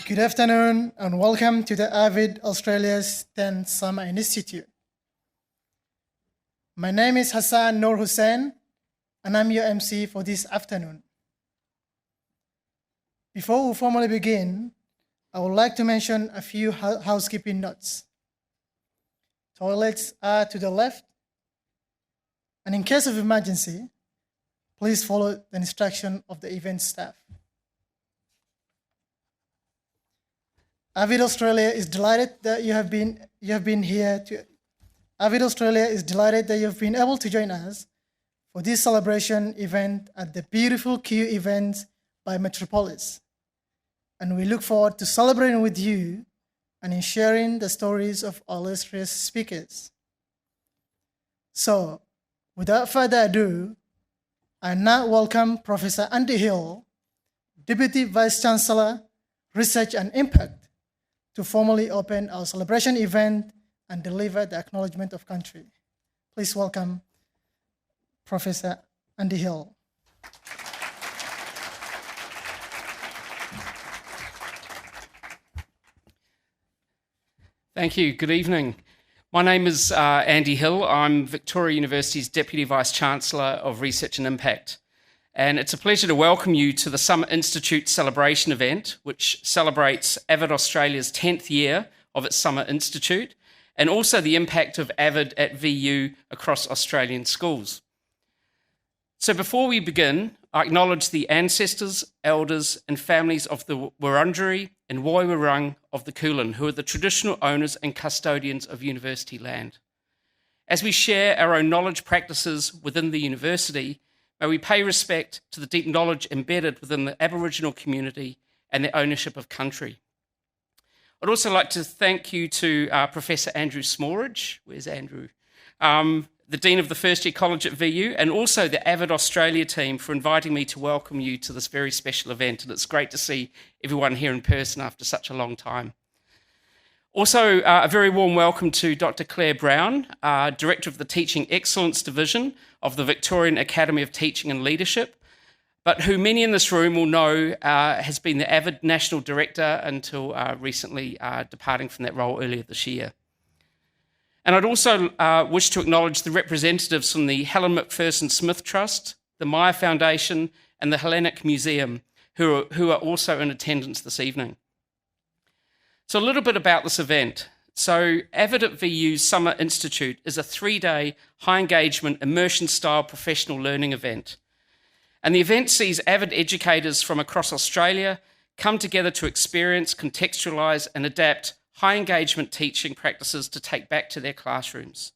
Good afternoon and welcome to the AVID Australia's 10th Summer Institute. My name is Hassan Hussein and I'm your MC for this afternoon. Before we formally begin, I would like to mention a few housekeeping notes. Toilets are to the left, and in case of emergency, please follow the instruction of the event staff. AVID Australia is delighted that you have been able to join us for this celebration event at the beautiful Q event by Metropolis. And we look forward to celebrating with you and in sharing the stories of our illustrious speakers. So, without further ado, I now welcome Professor Andy Hill, Deputy Vice-Chancellor, Research and Impact, to formally open our celebration event and deliver the acknowledgement of country. Please welcome Professor Andy Hill. Thank you. Good evening. My name is Andy Hill. I'm Victoria University's Deputy Vice-Chancellor of Research and Impact. And it's a pleasure to welcome you to the Summer Institute celebration event, which celebrates AVID Australia's 10th year of its Summer Institute, and also the impact of AVID at VU across Australian schools. So before we begin, I acknowledge the ancestors, elders, and families of the Wurundjeri and Woiwurrung of the Kulin, who are the traditional owners and custodians of university land. As we share our own knowledge practices within the university, may we pay respect to the deep knowledge embedded within the Aboriginal community and their ownership of country. I'd also like to thank you to Professor Andrew Smallridge, where's Andrew, the Dean of the First Year College at VU, and also the AVID Australia team for inviting me to welcome you to this very special event. And it's great to see everyone here in person after such a long time. Also, a very warm welcome to Dr. Claire Brown, Director of the Teaching Excellence Division of the Victorian Academy of Teaching and Leadership, but who many in this room will know has been the AVID National Director until recently departing from that role earlier this year. And I'd also wish to acknowledge the representatives from the Helen Macpherson Smith Trust, the Myer Foundation, and the Hellenic Museum, who are also in attendance this evening. So a little bit about this event. So AVID at VU's Summer Institute is a 3-day high-engagement, immersion-style professional learning event. And the event sees AVID educators from across Australia come together to experience, contextualise and adapt high-engagement teaching practices to take back to their classrooms.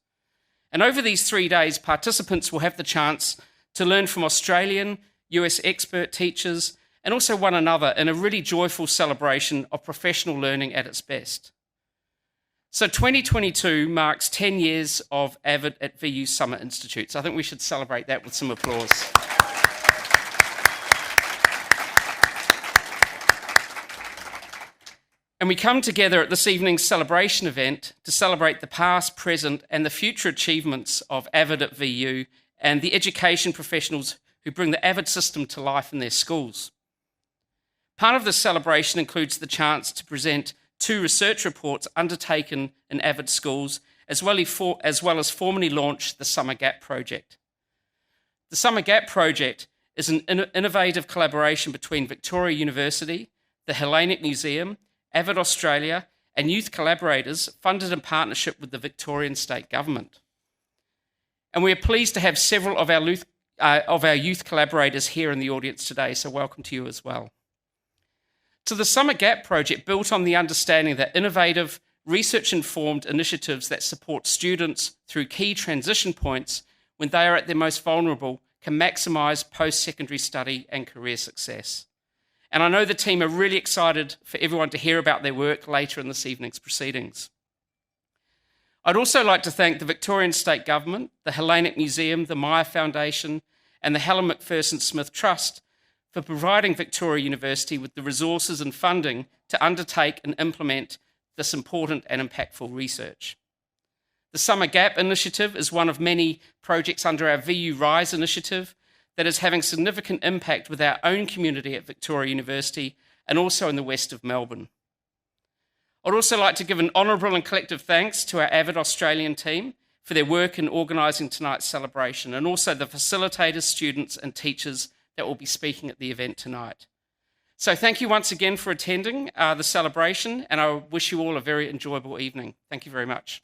And over these 3 days, participants will have the chance to learn from Australian, US expert teachers, and also one another in a really joyful celebration of professional learning at its best. So 2022 marks 10 years of AVID at VU Summer Institute. So I think we should celebrate that with some applause. And we come together at this evening's celebration event to celebrate the past, present, and the future achievements of AVID at VU and the education professionals who bring the AVID system to life in their schools. Part of this celebration includes the chance to present 2 research reports undertaken in AVID schools, as well as formally launch the Summer Gap Project. The Summer Gap Project is an innovative collaboration between Victoria University, the Hellenic Museum, AVID Australia, and youth collaborators funded in partnership with the Victorian State Government. And we are pleased to have several of our youth collaborators here in the audience today, so welcome to you as well. So the Summer Gap Project built on the understanding that innovative, research-informed initiatives that support students through key transition points when they are at their most vulnerable can maximise post-secondary study and career success. And I know the team are really excited for everyone to hear about their work later in this evening's proceedings. I'd also like to thank the Victorian State Government, the Hellenic Museum, the Myer Foundation, and the Helen Macpherson Smith Trust for providing Victoria University with the resources and funding to undertake and implement this important and impactful research. The Summer Gap Initiative is one of many projects under our VU Rise initiative that is having significant impact with our own community at Victoria University and also in the west of Melbourne. I'd also like to give an honourable and collective thanks to our AVID Australian team for their work in organising tonight's celebration, and also the facilitators, students and teachers that will be speaking at the event tonight. So thank you once again for attending the celebration, and I wish you all a very enjoyable evening. Thank you very much.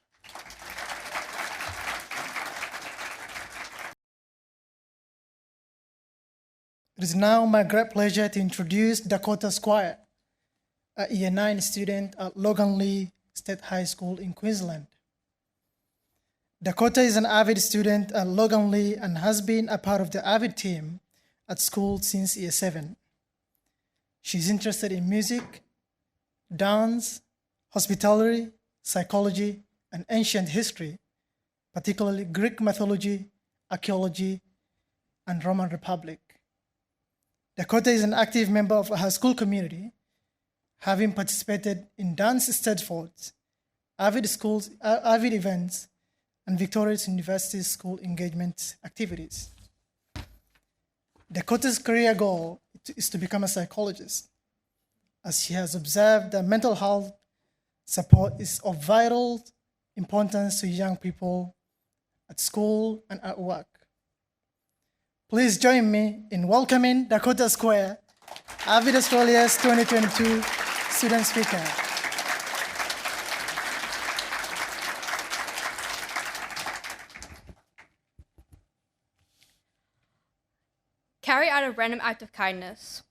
It is now my great pleasure to introduce Dakota Squire, a Year 9 student at Loganlea State High School in Queensland. Dakota is an AVID student at Loganlea and has been a part of the AVID team at school since Year 7. She's interested in music, dance, hospitality, psychology, and ancient history, particularly Greek mythology, archaeology, and Roman Republic. Dakota is an active member of her school community, having participated in dance steadfords, AVID events, and Victorian University school engagement activities. Dakota's career goal is to become a psychologist, as she has observed that mental health support is of vital importance to young people at school and at work. Please join me in welcoming Dakota Squire, AVID Australia's 2022 student speaker. Carry out a random act of kindness,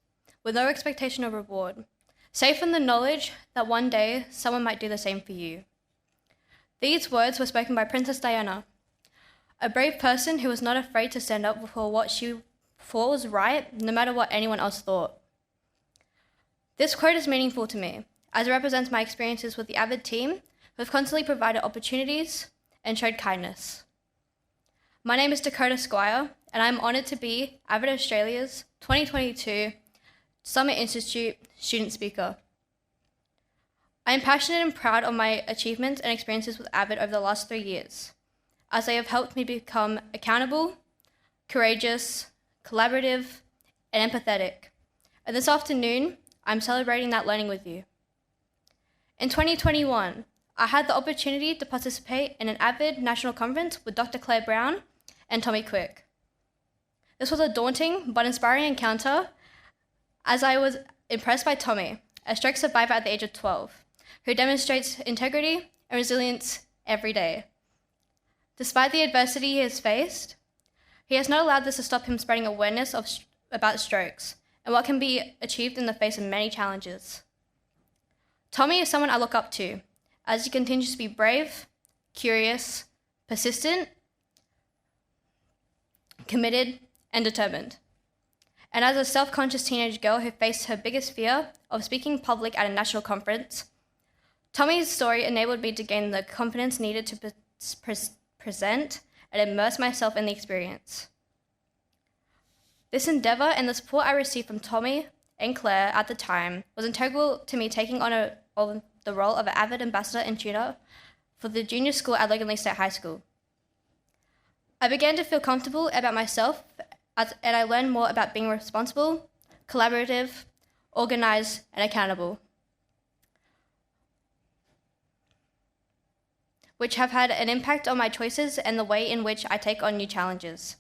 with no expectation of reward, safe in the knowledge that one day someone might do the same for you. These words were spoken by Princess Diana, a brave person who was not afraid to stand up for what she thought was right, no matter what anyone else thought. This quote is meaningful to me, as it represents my experiences with the AVID team, who have constantly provided opportunities and showed kindness. My name is Dakota Squire, and I'm honoured to be AVID Australia's 2022 Summer Institute student speaker. I am passionate and proud of my achievements and experiences with AVID over the last 3 years, as they have helped me become accountable, courageous, collaborative, and empathetic. And this afternoon, I'm celebrating that learning with you. In 2021, I had the opportunity to participate in an AVID national conference with Dr. Claire Brown and Tommy Quick. This was a daunting but inspiring encounter, as I was impressed by Tommy, a stroke survivor at the age of 12, who demonstrates integrity and resilience every day. Despite the adversity he has faced, he has not allowed this to stop him spreading awareness about strokes and what can be achieved in the face of many challenges. Tommy is someone I look up to, as he continues to be brave, curious, persistent, committed, and determined. And as a self-conscious teenage girl who faced her biggest fear of speaking public at a national conference, Tommy's story enabled me to gain the confidence needed to present and immerse myself in the experience. This endeavour and the support I received from Tommy and Claire at the time was integral to me taking on the role of an AVID ambassador and tutor for the junior school at Loganlea State High School. I began to feel comfortable about myself and I learned more about being responsible, collaborative, organised, and accountable, which have had an impact on my choices and the way in which I take on new challenges.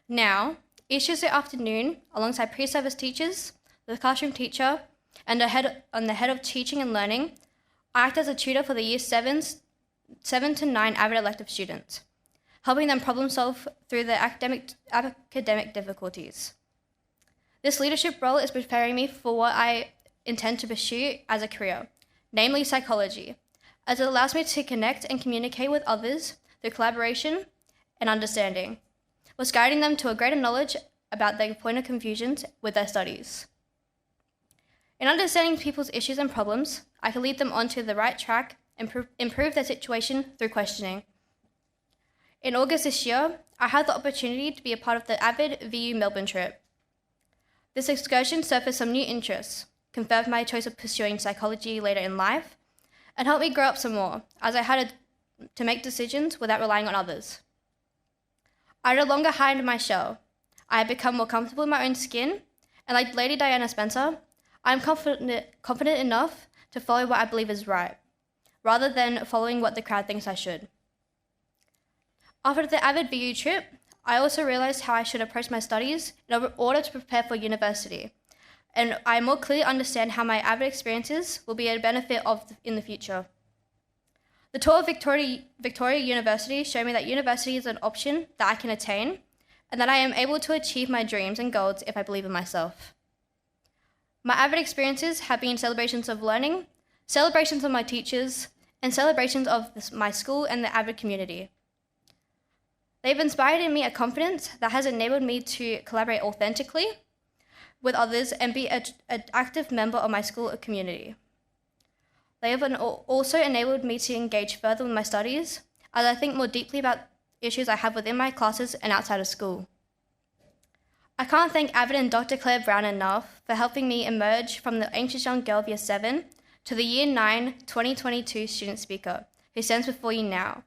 Now, each Tuesday afternoon, alongside pre-service teachers, the classroom teacher, and the head of teaching and learning, I act as a tutor for the Year 7 to 9 AVID elective students, helping them problem solve through their academic difficulties. This leadership role is preparing me for what I intend to pursue as a career, namely psychology, as it allows me to connect and communicate with others through collaboration and understanding, whilst guiding them to a greater knowledge about their point of confusions with their studies. In understanding people's issues and problems, I can lead them onto the right track and improve their situation through questioning. In August this year, I had the opportunity to be a part of the AVID VU Melbourne trip. This excursion surfaced some new interests, confirmed my choice of pursuing psychology later in life, and helped me grow up some more, as I had to make decisions without relying on others. I no longer hide in my shell. I had become more comfortable in my own skin, And like Lady Diana Spencer, I'm confident enough to follow what I believe is right, rather than following what the crowd thinks I should. After the AVID VU trip, I also realised how I should approach my studies in order to prepare for university, and I more clearly understand how my AVID experiences will be a benefit in the future. The tour of Victoria University showed me that university is an option that I can attain, and that I am able to achieve my dreams and goals if I believe in myself. My AVID experiences have been celebrations of learning, celebrations of my teachers, and celebrations of my school and the AVID community. They've inspired in me a confidence that has enabled me to collaborate authentically with others and be an active member of my school community. They have also enabled me to engage further with my studies as I think more deeply about issues I have within my classes and outside of school. I can't thank AVID and Dr. Claire Brown enough for helping me emerge from the anxious young girl of Year 7 to the Year 9 2022 student speaker who stands before you now,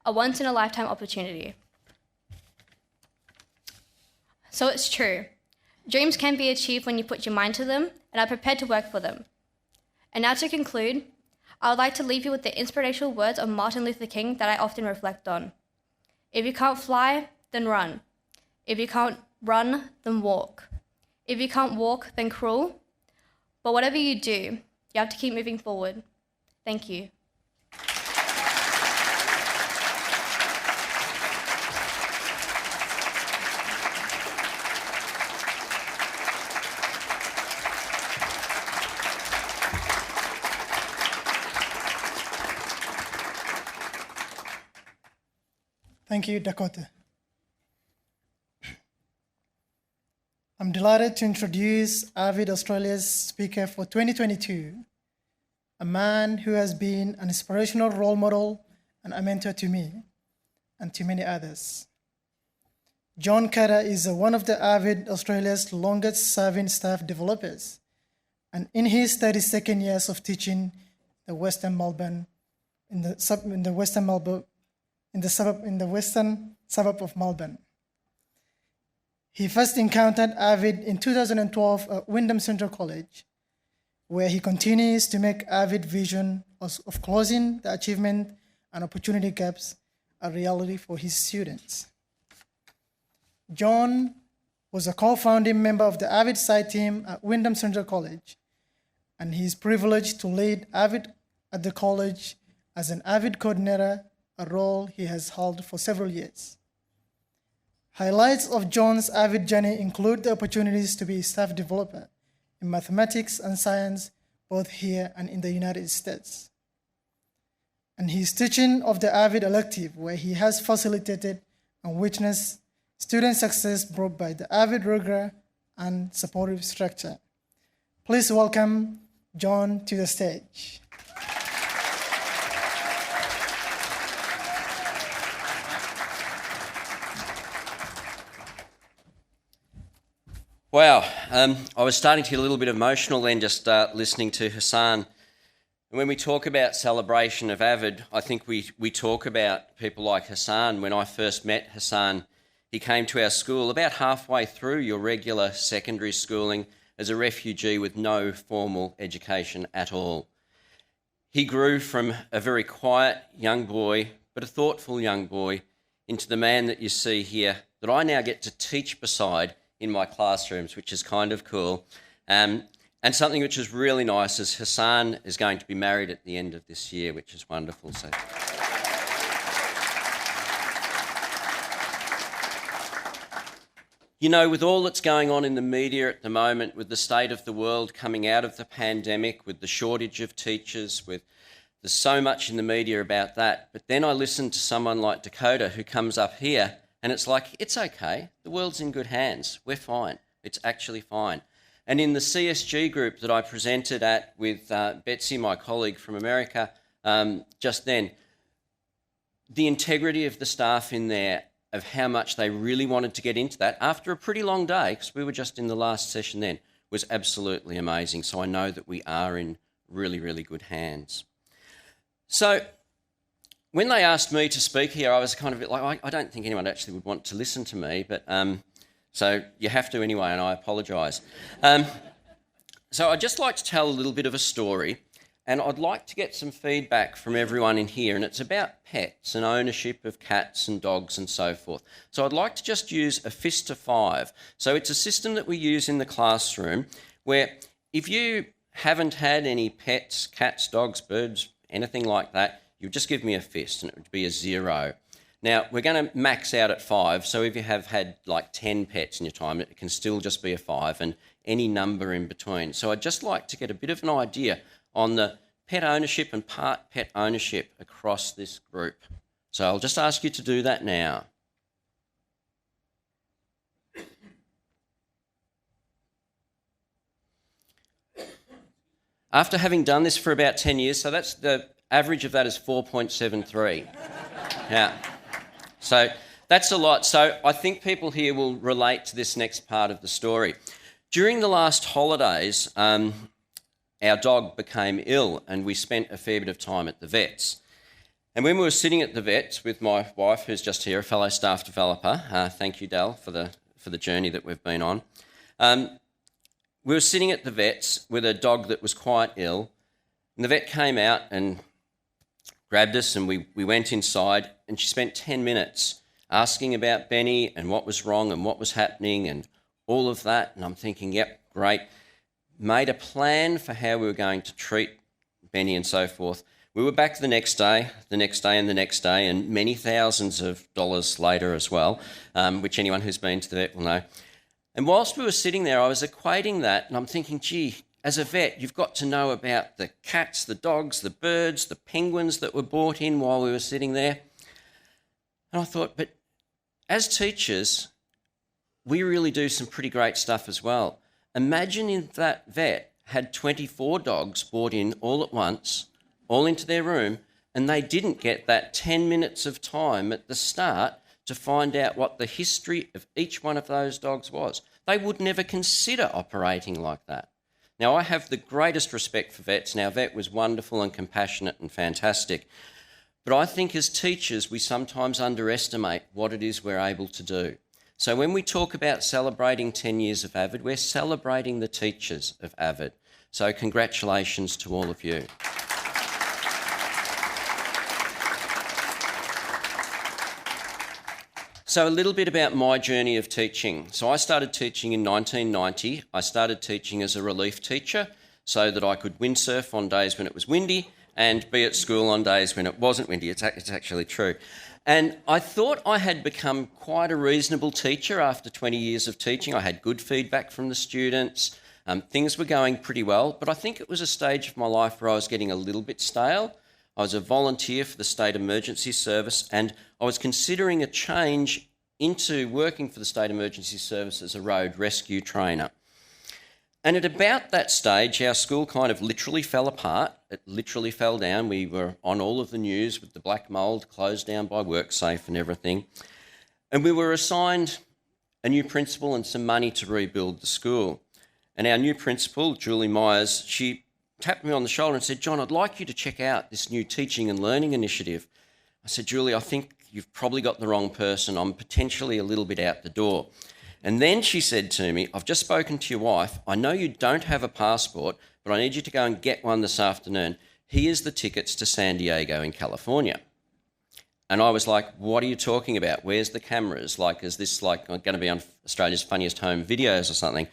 a once-in-a-lifetime opportunity. So it's true. Dreams can be achieved when you put your mind to them and are prepared to work for them. And now to conclude, I would like to leave you with the inspirational words of Martin Luther King that I often reflect on. If you can't fly, then run. If you can't run, then walk. If you can't walk, then crawl. But whatever you do, you have to keep moving forward. Thank you. Thank you, Dakota. I'm delighted to introduce AVID Australia's speaker for 2022, a man who has been an inspirational role model and a mentor to me and to many others. John Carter is one of the AVID Australia's longest-serving staff developers, and in his 32nd years of teaching the Western Melbourne, in the western suburb of Melbourne. He first encountered AVID in 2012 at Wyndham Central College, where he continues to make AVID vision of closing the achievement and opportunity gaps a reality for his students. John was a co-founding member of the AVID site team at Wyndham Central College, and he is privileged to lead AVID at the college as an AVID coordinator, a role he has held for several years. Highlights of John's AVID journey include the opportunities to be a staff developer in mathematics and science, both here and in the United States, and his teaching of the AVID elective, where he has facilitated and witnessed student success brought by the AVID rigor and supportive structure. Please welcome John to the stage. Wow, I was starting to get a little bit emotional then just listening to Hassan. And when we talk about celebration of AVID, I think we talk about people like Hassan. When I first met Hassan, he came to our school about halfway through your regular secondary schooling as a refugee with no formal education at all. He grew from a very quiet young boy, but a thoughtful young boy, into the man that you see here that I now get to teach beside in my classrooms, which is kind of cool. And something which is really nice is Hassan is going to be married at the end of this year, which is wonderful. So, you know, with all that's going on in the media at the moment, with the state of the world coming out of the pandemic, with the shortage of teachers, there's so much in the media about that. But then I listen to someone like Dakota who comes up here and it's like, it's okay. The world's in good hands. We're fine. It's actually fine. And in the CSG group that I presented at with Betsy, my colleague from America, just then, the integrity of the staff in there, of how much they really wanted to get into that after a pretty long day, because we were just in the last session then, was absolutely amazing. So I know that we are in really, really good hands. So when they asked me to speak here, I was kind of a bit like, I don't think anyone actually would want to listen to me, but So you have to anyway, and I apologise. So I'd just like to tell a little bit of a story, and I'd like to get some feedback from everyone in here, and it's about pets and ownership of cats and dogs and so forth. So I'd like to just use a fist to 5. So it's a system that we use in the classroom where if you haven't had any pets, cats, dogs, birds, anything like that, you would just give me a fist and it would be a 0. Now, we're going to max out at 5, so if you have had like 10 pets in your time, it can still just be a 5 and any number in between. So I'd just like to get a bit of an idea on the pet ownership and part pet ownership across this group. So I'll just ask you to do that now. After having done this for about 10 years, so that's the average of that is 4.73. Yeah. So that's a lot. So I think people here will relate to this next part of the story. During the last holidays, our dog became ill and we spent a fair bit of time at the vets. And when we were sitting at the vets with my wife, who's just here, a fellow staff developer, thank you, Dal, for the journey that we've been on, we were sitting at the vets with a dog that was quite ill, and the vet came out and grabbed us and we went inside, and she spent 10 minutes asking about Benny and what was wrong and what was happening and all of that. And I'm thinking, yep, great. Made a plan for how we were going to treat Benny and so forth. We were back the next day and the next day, and many thousands of dollars later as well, which anyone who's been to the vet will know. And whilst we were sitting there, I was equating that, and I'm thinking, gee, as a vet, you've got to know about the cats, the dogs, the birds, the penguins that were brought in while we were sitting there. And I thought, but as teachers, we really do some pretty great stuff as well. Imagine if that vet had 24 dogs brought in all at once, all into their room, and they didn't get that 10 minutes of time at the start to find out what the history of each one of those dogs was. They would never consider operating like that. Now, I have the greatest respect for vets, and our vet was wonderful and compassionate and fantastic. But I think as teachers, we sometimes underestimate what it is we're able to do. So when we talk about celebrating 10 years of AVID, we're celebrating the teachers of AVID. So congratulations to all of you. So a little bit about my journey of teaching. So I started teaching in 1990. I started teaching as a relief teacher so that I could windsurf on days when it was windy and be at school on days when it wasn't windy. It's actually true. And I thought I had become quite a reasonable teacher after 20 years of teaching. I had good feedback from the students. Things were going pretty well, but I think it was a stage of my life where I was getting a little bit stale. I was a volunteer for the State Emergency Service, and I was considering a change into working for the State Emergency Service as a road rescue trainer. And at about that stage, our school kind of literally fell apart. It literally fell down. We were on all of the news with the black mould, closed down by WorkSafe and everything. And we were assigned a new principal and some money to rebuild the school. And our new principal, Julie Myers, she tapped me on the shoulder and said, "John, I'd like you to check out this new teaching and learning initiative." I said, "Julie, I think you've probably got the wrong person. I'm potentially a little bit out the door." And then she said to me, "I've just spoken to your wife. I know you don't have a passport, but I need you to go and get one this afternoon. Here's the tickets to San Diego in California." And I was like, "What are you talking about? Where's the cameras? Like, is this like going to be on Australia's Funniest Home Videos or something?"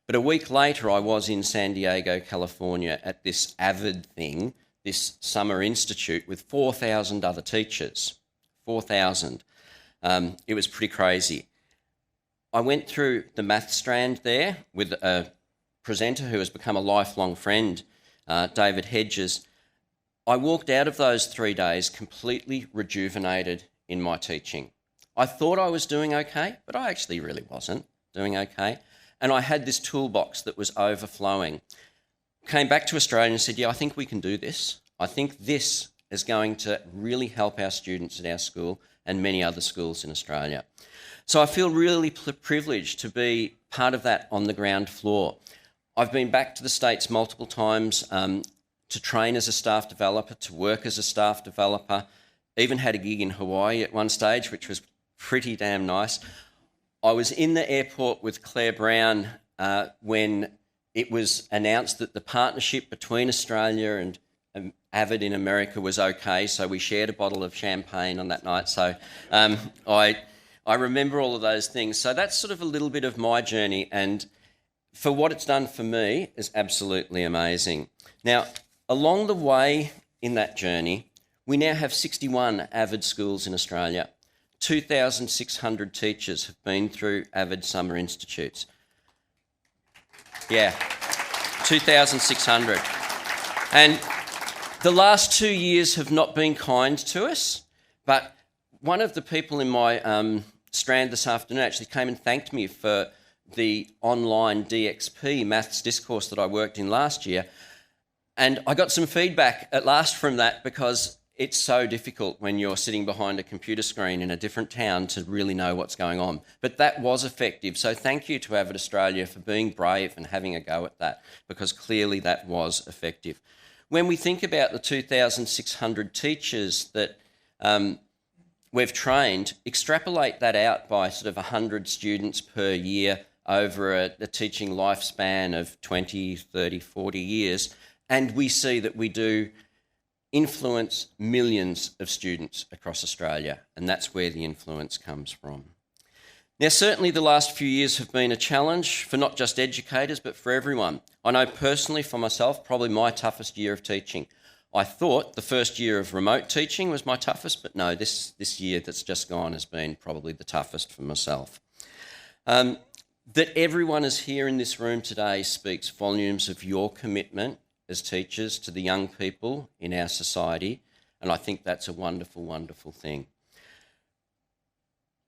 But a week later, I was in San Diego, California at this AVID thing, this summer institute with 4,000 other teachers. 4,000. It was pretty crazy. I went through the math strand there with a presenter who has become a lifelong friend, David Hedges. I walked out of those 3 days completely rejuvenated in my teaching. I thought I was doing okay, but I actually really wasn't doing okay. And I had this toolbox that was overflowing. Came back to Australia and said, "Yeah, I think we can do this. I think this is going to really help our students at our school and many other schools in Australia." So I feel really privileged to be part of that on the ground floor. I've been back to the States multiple times to train as a staff developer, to work as a staff developer, even had a gig in Hawaii at one stage, which was pretty damn nice. I was in the airport with Claire Brown when it was announced that the partnership between Australia and AVID in America was okay, so we shared a bottle of champagne on that night. So I remember all of those things. So that's sort of a little bit of my journey, and for what it's done for me is absolutely amazing. Now, along the way in that journey, we now have 61 AVID schools in Australia. 2,600 teachers have been through AVID Summer Institutes. Yeah, 2,600. And the last 2 years have not been kind to us, but one of the people in my strand this afternoon actually came and thanked me for the online DXP maths discourse that I worked in last year. And I got some feedback at last from that, because it's so difficult when you're sitting behind a computer screen in a different town to really know what's going on. But that was effective. So thank you to AVID Australia for being brave and having a go at that, because clearly that was effective. When we think about the 2,600 teachers that we've trained, extrapolate that out by sort of 100 students per year over a teaching lifespan of 20, 30, 40 years, and we see that we do influence millions of students across Australia, and that's where the influence comes from. Now, certainly the last few years have been a challenge for not just educators, but for everyone. I know personally for myself, probably my toughest year of teaching. I thought the first year of remote teaching was my toughest, but no, this year that's just gone has been probably the toughest for myself. That everyone is here in this room today speaks volumes of your commitment as teachers to the young people in our society, and I think that's a wonderful, wonderful thing.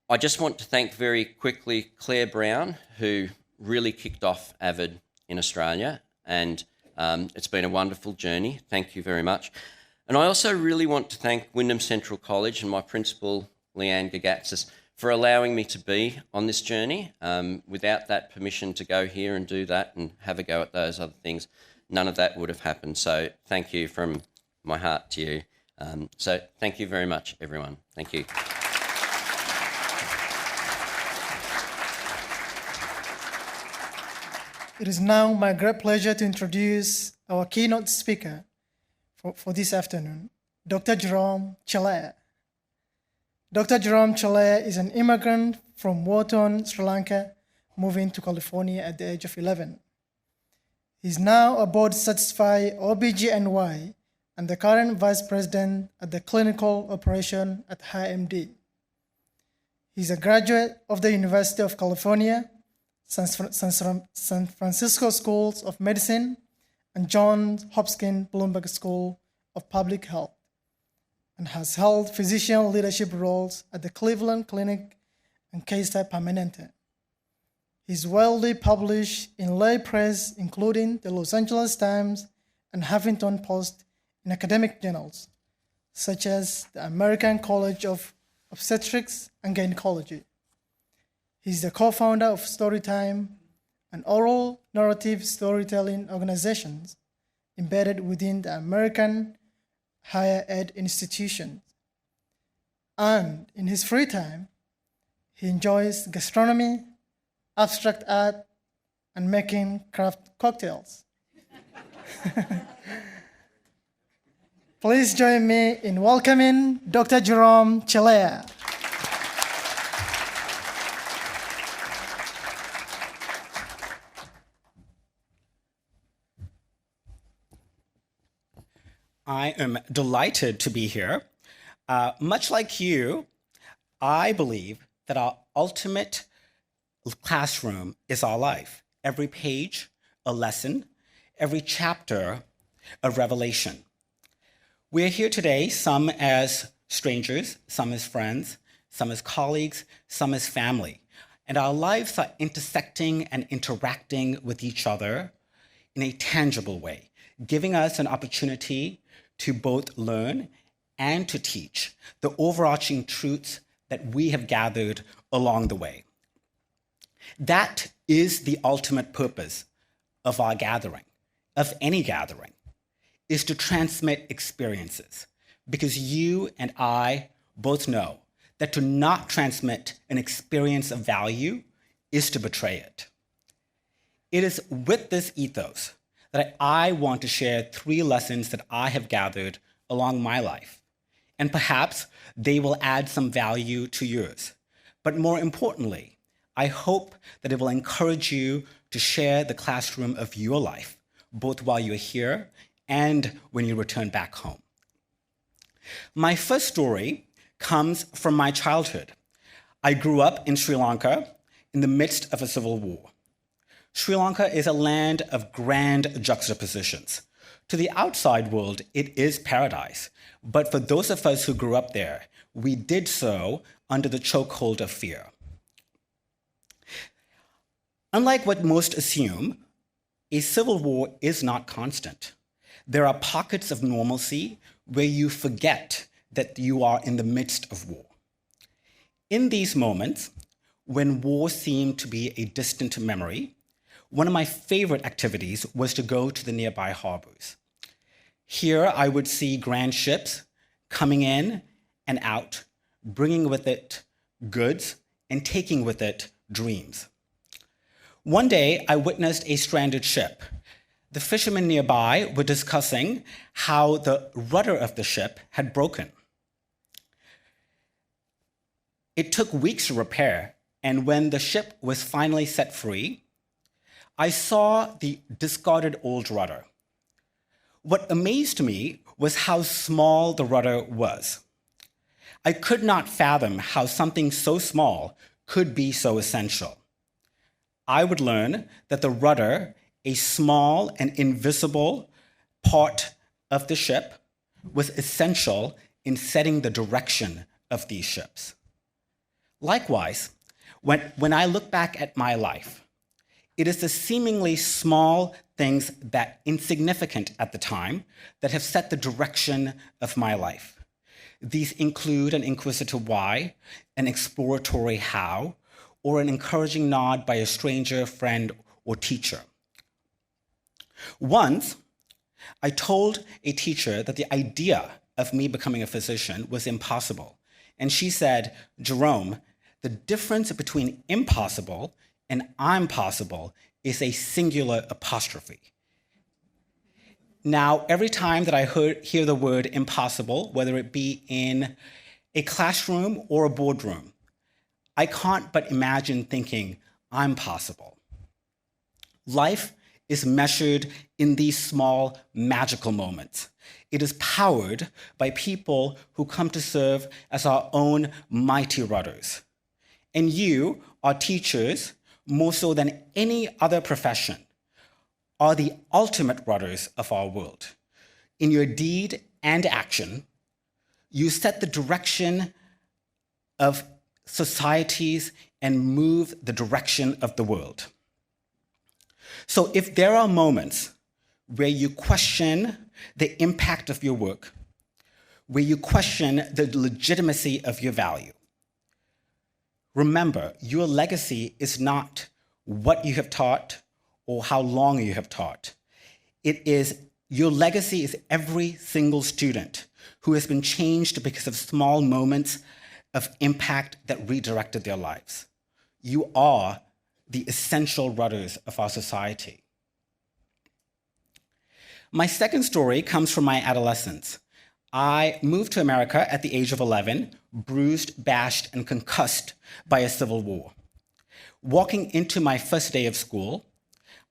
I just want to thank very quickly Claire Brown, who really kicked off AVID in Australia, and it's been a wonderful journey. Thank you very much. And I also really want to thank Wyndham Central College and my principal, Leanne Gagatsis, for allowing me to be on this journey. Without that permission to go here and do that and have a go at those other things, none of that would have happened. So thank you from my heart to you. So thank you very much, everyone. Thank you. It is now my great pleasure to introduce our keynote speaker for this afternoon, Dr. Jerome Chelliah. Dr. Jerome Chelliah is an immigrant from Wharton, Sri Lanka, moving to California at the age of 11. He is now a board-certified OBGYN and the current vice president at the clinical operation at HerMD. He is a graduate of the University of California, San Francisco Schools of Medicine, and Johns Hopkins Bloomberg School of Public Health, and has held physician leadership roles at the Cleveland Clinic and Kaiser Permanente. He is widely published in lay press, including the Los Angeles Times and Huffington Post, in academic journals, such as the American College of Obstetrics and Gynecology. He is the co-founder of Storytime, an oral narrative storytelling organization embedded within the American higher ed institutions. And in his free time, he enjoys gastronomy, abstract art, and making craft cocktails. Please join me in welcoming Dr. Jerome Chelliah. I am delighted to be here. Much like you, I believe that our ultimate classroom is our life. Every page, a lesson. Every chapter, a revelation. We're here today, some as strangers, some as friends, some as colleagues, some as family. And our lives are intersecting and interacting with each other in a tangible way, giving us an opportunity to both learn and to teach the overarching truths that we have gathered along the way. That is the ultimate purpose of our gathering, of any gathering, is to transmit experiences, because you and I both know that to not transmit an experience of value is to betray it. It is with this ethos that I want to share 3 lessons that I have gathered along my life. And perhaps they will add some value to yours. But more importantly, I hope that it will encourage you to share the classroom of your life, both while you're here and when you return back home. My first story comes from my childhood. I grew up in Sri Lanka in the midst of a civil war. Sri Lanka is a land of grand juxtapositions. To the outside world, it is paradise. But for those of us who grew up there, we did so under the chokehold of fear. Unlike what most assume, a civil war is not constant. There are pockets of normalcy where you forget that you are in the midst of war. In these moments, when war seemed to be a distant memory, one of my favorite activities was to go to the nearby harbors. Here, I would see grand ships coming in and out, bringing with it goods and taking with it dreams. One day, I witnessed a stranded ship. The fishermen nearby were discussing how the rudder of the ship had broken. It took weeks to repair, and when the ship was finally set free, I saw the discarded old rudder. What amazed me was how small the rudder was. I could not fathom how something so small could be so essential. I would learn that the rudder, a small and invisible part of the ship, was essential in setting the direction of these ships. Likewise, when I look back at my life, it is the seemingly small things that insignificant at the time that have set the direction of my life. These include an inquisitive why, an exploratory how, or an encouraging nod by a stranger, friend, or teacher. Once, I told a teacher that the idea of me becoming a physician was impossible. And she said, "Jerome, the difference between impossible and I'm possible is a singular apostrophe." Now, every time that I hear the word impossible, whether it be in a classroom or a boardroom, I can't but imagine thinking, I'm possible. Life is measured in these small, magical moments. It is powered by people who come to serve as our own mighty rudders. And you, our teachers, more so than any other profession, are the ultimate rudders of our world. In your deed and action, you set the direction of societies and move the direction of the world. So if there are moments where you question the impact of your work, where you question the legitimacy of your value, remember, your legacy is not what you have taught or how long you have taught. Your legacy is every single student who has been changed because of small moments of impact that redirected their lives. You are the essential rudders of our society. My second story comes from my adolescence. I moved to America at the age of 11, bruised, bashed, and concussed by a civil war. Walking into my first day of school,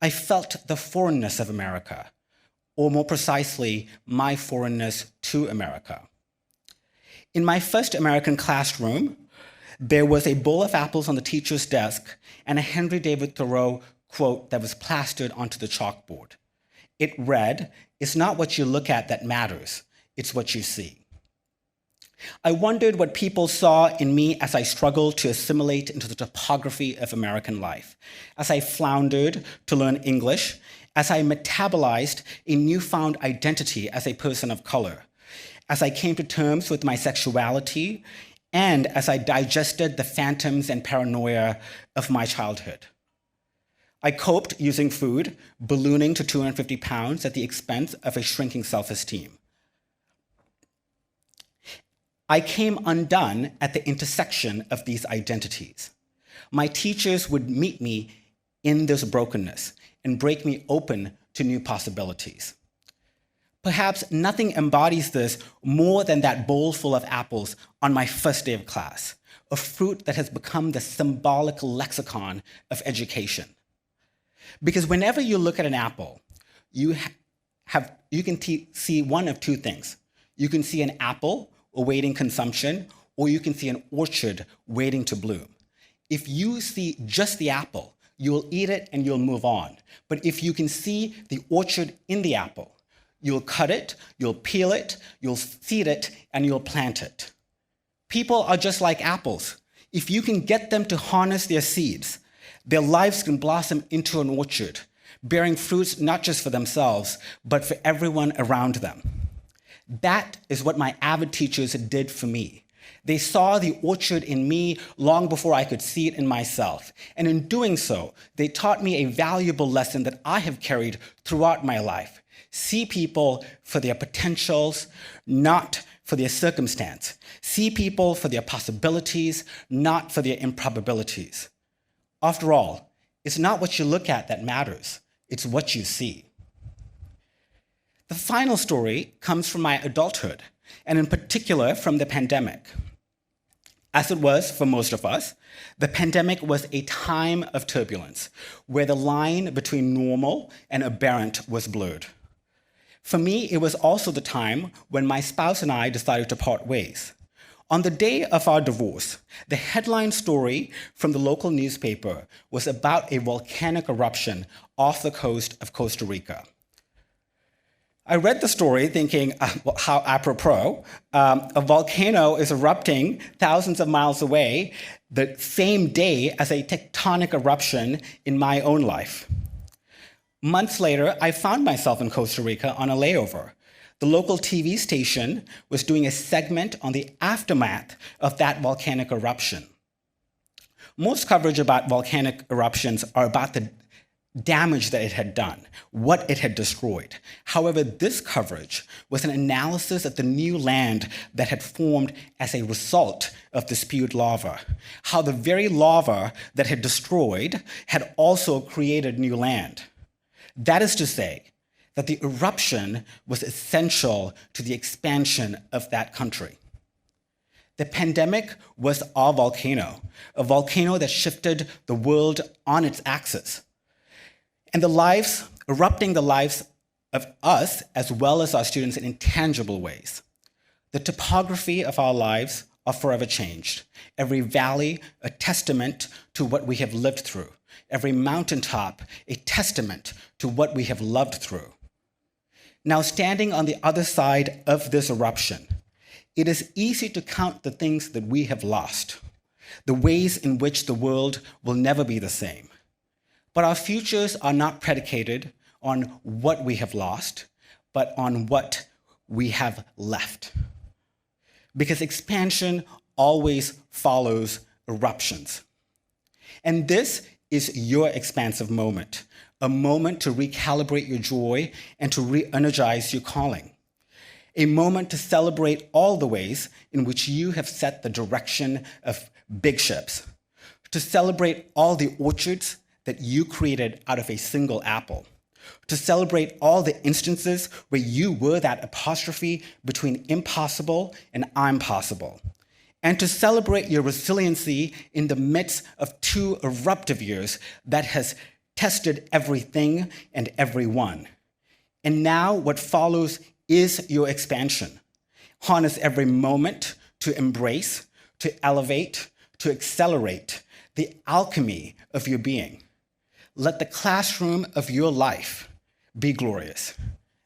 I felt the foreignness of America, or more precisely, my foreignness to America. In my first American classroom, there was a bowl of apples on the teacher's desk and a Henry David Thoreau quote that was plastered onto the chalkboard. It read, "It's not what you look at that matters, it's what you see." I wondered what people saw in me as I struggled to assimilate into the topography of American life, as I floundered to learn English, as I metabolized a newfound identity as a person of color, as I came to terms with my sexuality, and as I digested the phantoms and paranoia of my childhood. I coped using food, ballooning to 250 pounds at the expense of a shrinking self-esteem. I came undone at the intersection of these identities. My teachers would meet me in this brokenness and break me open to new possibilities. Perhaps nothing embodies this more than that bowl full of apples on my first day of class, a fruit that has become the symbolic lexicon of education. Because whenever you look at an apple, you can see one of two things. You can see an apple awaiting consumption, or you can see an orchard waiting to bloom. If you see just the apple, you'll eat it and you'll move on. But if you can see the orchard in the apple, you'll cut it, you'll peel it, you'll seed it, and you'll plant it. People are just like apples. If you can get them to harness their seeds, their lives can blossom into an orchard, bearing fruits not just for themselves, but for everyone around them. That is what my AVID teachers did for me. They saw the orchard in me long before I could see it in myself. And in doing so, they taught me a valuable lesson that I have carried throughout my life. See people for their potentials, not for their circumstance. See people for their possibilities, not for their improbabilities. After all, it's not what you look at that matters, it's what you see. The final story comes from my adulthood, and in particular from the pandemic. As it was for most of us, the pandemic was a time of turbulence, where the line between normal and aberrant was blurred. For me, it was also the time when my spouse and I decided to part ways. On the day of our divorce, the headline story from the local newspaper was about a volcanic eruption off the coast of Costa Rica. I read the story thinking, how apropos, a volcano is erupting thousands of miles away the same day as a tectonic eruption in my own life. Months later, I found myself in Costa Rica on a layover. The local TV station was doing a segment on the aftermath of that volcanic eruption. Most coverage about volcanic eruptions are about the damage that it had done, what it had destroyed. However, this coverage was an analysis of the new land that had formed as a result of the spewed lava, how the very lava that had destroyed had also created new land. That is to say, that the eruption was essential to the expansion of that country. The pandemic was a volcano that shifted the world on its axis. And erupting the lives of us as well as our students in intangible ways. The topography of our lives are forever changed. Every valley, a testament to what we have lived through. Every mountaintop, a testament to what we have loved through. Now, standing on the other side of this eruption, it is easy to count the things that we have lost, the ways in which the world will never be the same. But our futures are not predicated on what we have lost, but on what we have left. Because expansion always follows eruptions. And this is your expansive moment, a moment to recalibrate your joy and to re-energize your calling. A moment to celebrate all the ways in which you have set the direction of big ships, to celebrate all the orchards that you created out of a single apple, to celebrate all the instances where you were that apostrophe between impossible and I'm possible, and to celebrate your resiliency in the midst of 2 eruptive years that has tested everything and everyone. And now what follows is your expansion. Harness every moment to embrace, to elevate, to accelerate the alchemy of your being. Let the classroom of your life be glorious.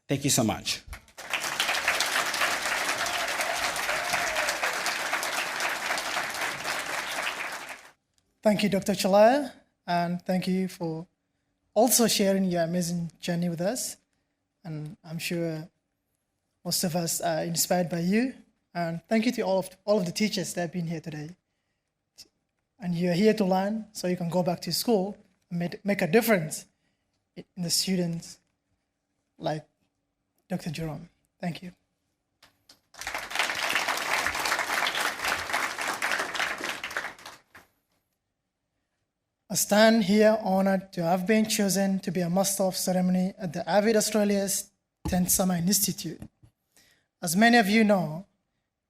Thank you so much. Thank you, Dr. Chelliah, and thank you for also sharing your amazing journey with us. And I'm sure most of us are inspired by you. And thank you to all of the teachers that have been here today. And you're here to learn, so you can go back to school and make a difference in the students like Dr. Jerome. Thank you. I stand here honored to have been chosen to be a Master of Ceremony at the AVID Australia's 10th Summer Institute. As many of you know,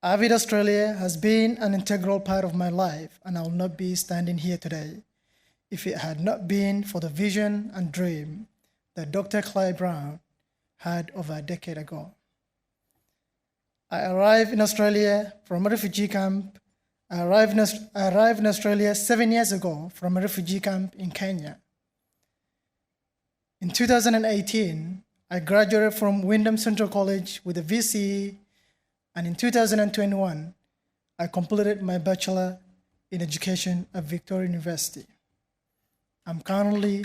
AVID Australia has been an integral part of my life, and I will not be standing here today if it had not been for the vision and dream that Dr. Chelliah Brown had over a decade ago. I arrived in Australia from a refugee camp. I arrived in Australia 7 years ago from a refugee camp in Kenya. In 2018, I graduated from Wyndham Central College with a VCE, and in 2021, I completed my Bachelor in Education at Victorian University. I'm currently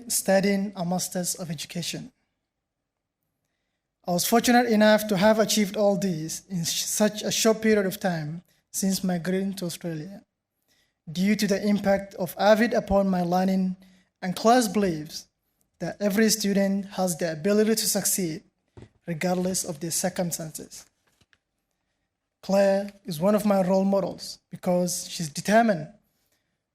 studying a Master's of Education. I was fortunate enough to have achieved all these in such a short period of time since migrating to Australia. Due to the impact of AVID upon my learning, and class believes that every student has the ability to succeed regardless of their circumstances. Claire is one of my role models because she's determined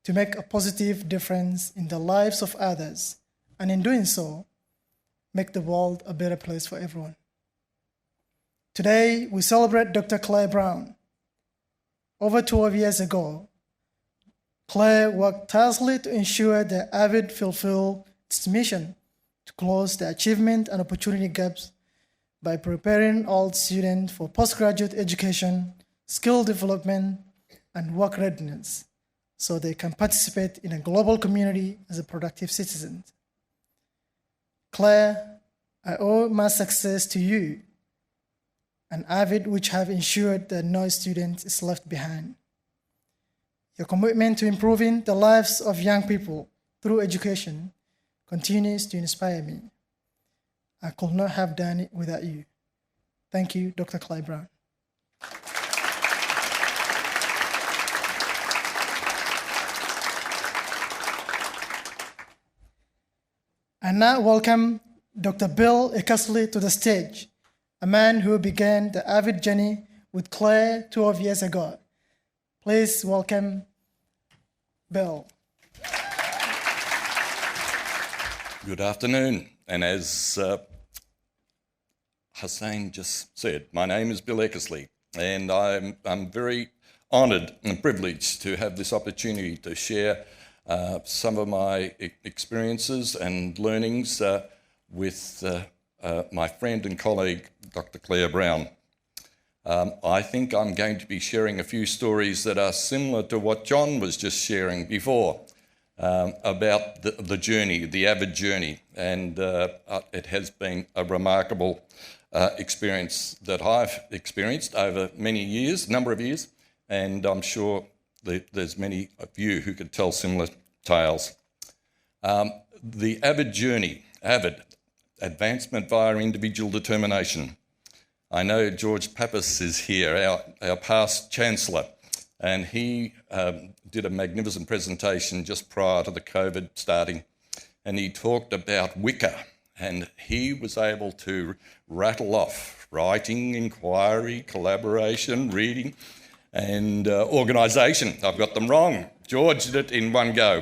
to make a positive difference in the lives of others, and in doing so, make the world a better place for everyone. Today, we celebrate Dr. Chelliah Brown. Over 12 years ago, Claire worked tirelessly to ensure that AVID fulfill its mission to close the achievement and opportunity gaps by preparing all students for postgraduate education, skill development, and work readiness, so they can participate in a global community as a productive citizen. Claire, I owe my success to you and AVID, which have ensured that no student is left behind. Your commitment to improving the lives of young people through education continues to inspire me. I could not have done it without you. Thank you, Dr. Chelliah Brown. I now welcome Dr. Bill Eckersley to the stage, a man who began the AVID journey with Claire 12 years ago. Please welcome Bill. Good afternoon, and as Hussein just said, my name is Bill Eckersley, and I'm very honoured and privileged to have this opportunity to share some of my experiences and learnings with my friend and colleague, Dr. Chelliah Brown. I think I'm going to be sharing a few stories that are similar to what John was just sharing before about the journey, the AVID journey, and it has been a remarkable experience that I've experienced over many years, number of years, and I'm sure there's many of you who could tell similar tales. The AVID journey, AVID, Advancement via Individual Determination. I know George Pappas is here, our past Chancellor, and he did a magnificent presentation just prior to the COVID starting, and he talked about WICA, and he was able to rattle off writing, inquiry, collaboration, reading, and organisation. I've got them wrong. George did it in one go.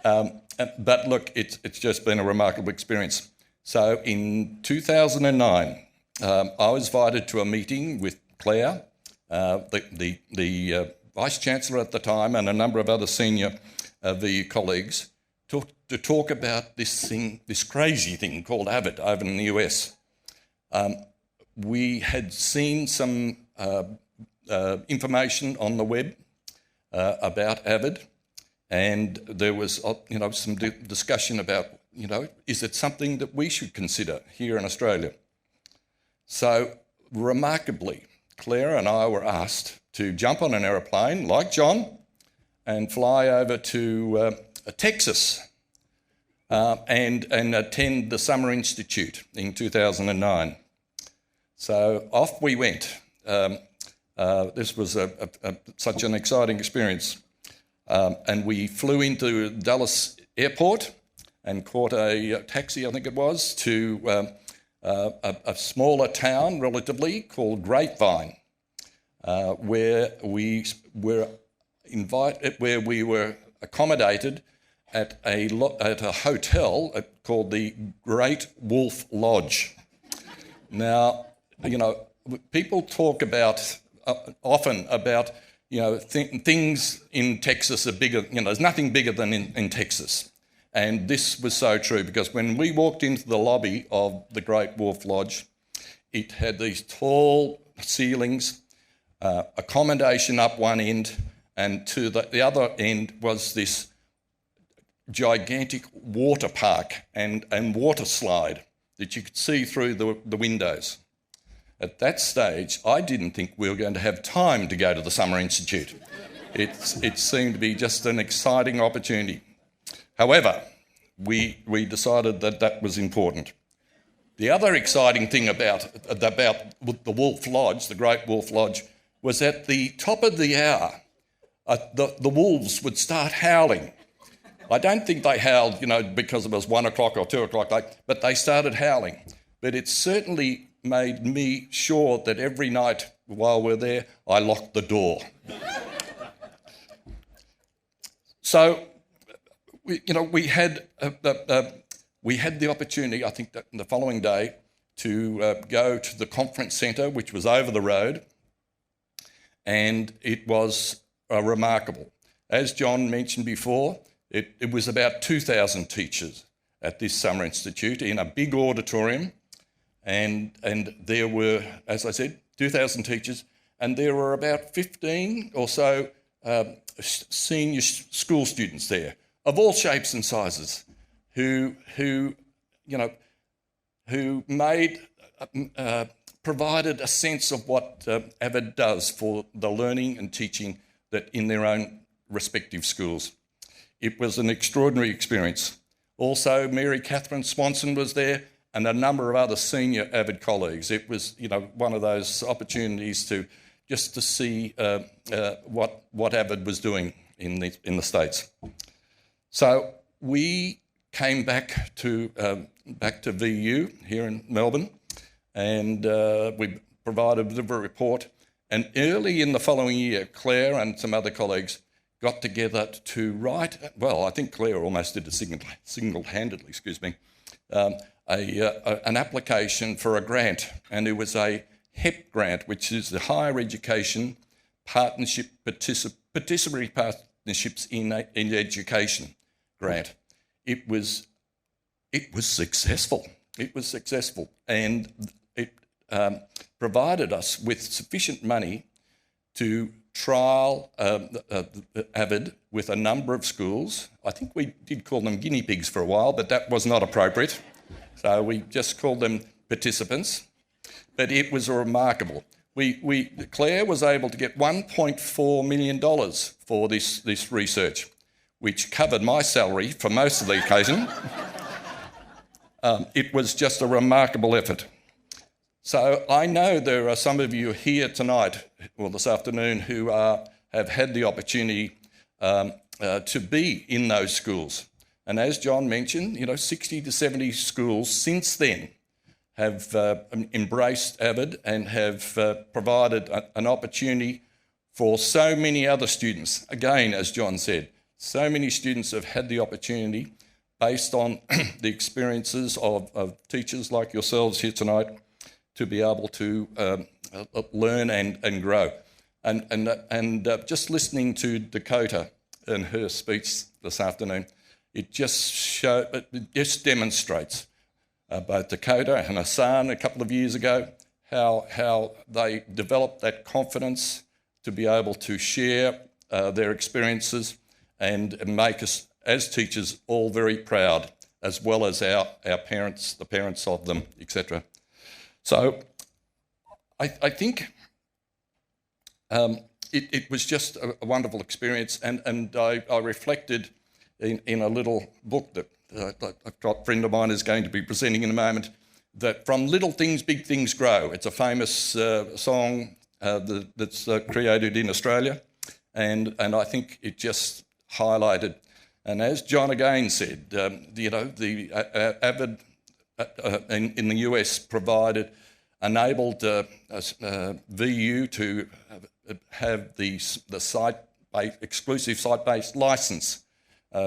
But look, it's just been a remarkable experience. So in 2009, I was invited to a meeting with Claire, the Vice-Chancellor at the time, and a number of other senior VU colleagues to talk about this crazy thing called AVID over in the US. We had seen some information on the web about AVID, and there was some discussion about, is it something that we should consider here in Australia? So remarkably, Claire and I were asked to jump on an aeroplane, like John, and fly over to Texas and attend the Summer Institute in 2009. So off we went. This was such an exciting experience. And we flew into Dallas Airport and caught a taxi, I think it was, to a smaller town, relatively, called Grapevine, where we were accommodated at a hotel called the Great Wolf Lodge. Now, people talk about often about things in Texas are bigger. There's nothing bigger than in Texas, and this was so true because when we walked into the lobby of the Great Wolf Lodge, it had these tall ceilings, accommodation up one end, and to the other end was this gigantic water park and water slide that you could see through the windows. At that stage, I didn't think we were going to have time to go to the Summer Institute. It seemed to be just an exciting opportunity. However, we decided that was important. The other exciting thing about the Wolf Lodge, the Great Wolf Lodge, was at the top of the hour, the wolves would start howling. I don't think they howled, because it was 1 o'clock or 2 o'clock, but they started howling. But it certainly made me sure that every night while we're there, I locked the door. So, we had the opportunity, I think, that the following day to go to the conference centre, which was over the road, and it was remarkable. As John mentioned before, it was about 2,000 teachers at this Summer Institute in a big auditorium, and there were, as I said, 2,000 teachers, and there were about 15 or so senior school students there of all shapes and sizes who provided a sense of what AVID does for the learning and teaching that in their own respective schools. It was an extraordinary experience. Also, Mary Catherine Swanson was there and a number of other senior AVID colleagues. It was, one of those opportunities to see what AVID was doing in the States. So we came back to VU here in Melbourne, and we provided a bit of a report. And early in the following year, Claire and some other colleagues got together to write, well, I think Claire almost did it single-handedly, an application for a grant, and it was a HEP grant, which is the Higher Education Participatory Partnerships in Education grant. It was successful. It was successful, and it provided us with sufficient money to trial AVID with a number of schools. I think we did call them guinea pigs for a while, but that was not appropriate. So we just called them participants. But it was remarkable. Claire was able to get $1.4 million for this research, which covered my salary for most of the occasion. It was just a remarkable effort. So I know there are some of you here tonight, or this afternoon, who have had the opportunity to be in those schools. And as John mentioned, 60 to 70 schools since then have embraced AVID and have provided an opportunity for so many other students. Again, as John said, so many students have had the opportunity based on the experiences of teachers like yourselves here tonight to be able to learn and grow. And just listening to Dakota and her speech this afternoon, it just demonstrates both Dakota and Hassan a couple of years ago, how they developed that confidence to be able to share their experiences and make us, as teachers, all very proud, as well as our parents, the parents of them, etc. So I think it was just a wonderful experience, and I reflected in a little book that a friend of mine is going to be presenting in a moment, that from little things, big things grow. It's a famous song that's created in Australia, and I think it just highlighted And as John again said, the AVID in the US enabled VU to have the exclusive site-based licence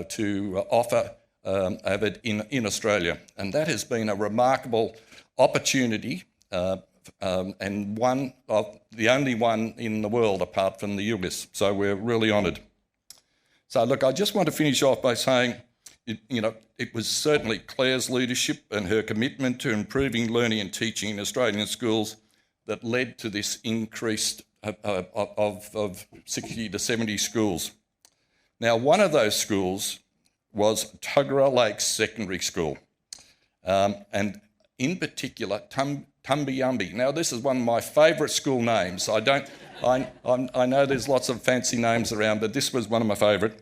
to offer AVID in Australia. And that has been a remarkable opportunity and one of the only one in the world apart from the US. So we're really honoured. So look, I just want to finish off by saying, it was certainly Claire's leadership and her commitment to improving learning and teaching in Australian schools that led to this increase of 60 to 70 schools. Now, one of those schools was Tuggerah Lakes Secondary School, and in particular, Tumbyumby. Now, this is one of my favourite school names. I know there's lots of fancy names around, but this was one of my favourite.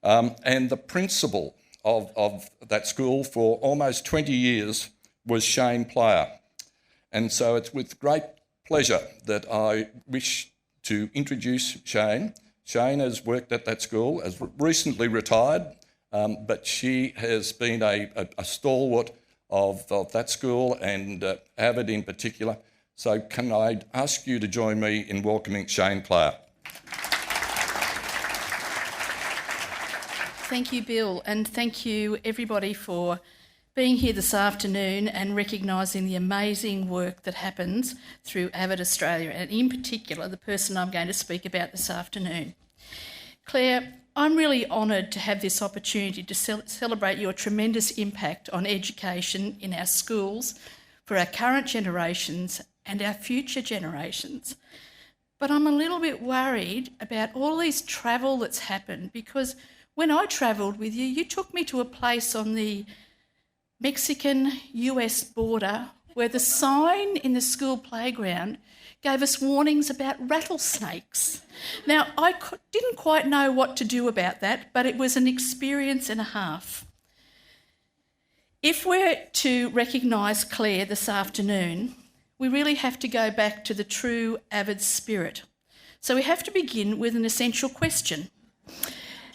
And the principal of that school for almost 20 years was Shayne Player. And so it's with great pleasure that I wish to introduce Shayne. Shayne has worked at that school, has recently retired, but she has been a stalwart of that school and AVID in particular. So can I ask you to join me in welcoming Shayne Player? Thank you, Bill, and thank you everybody for being here this afternoon and recognising the amazing work that happens through AVID Australia, and in particular the person I'm going to speak about this afternoon. Claire, I'm really honoured to have this opportunity to celebrate your tremendous impact on education in our schools for our current generations and our future generations. But I'm a little bit worried about all this travel that's happened, because when I travelled with you, you took me to a place on the Mexican-US border where the sign in the school playground gave us warnings about rattlesnakes. Now, I didn't quite know what to do about that, but it was an experience and a half. If we're to recognise Claire this afternoon, we really have to go back to the true AVID spirit. So we have to begin with an essential question.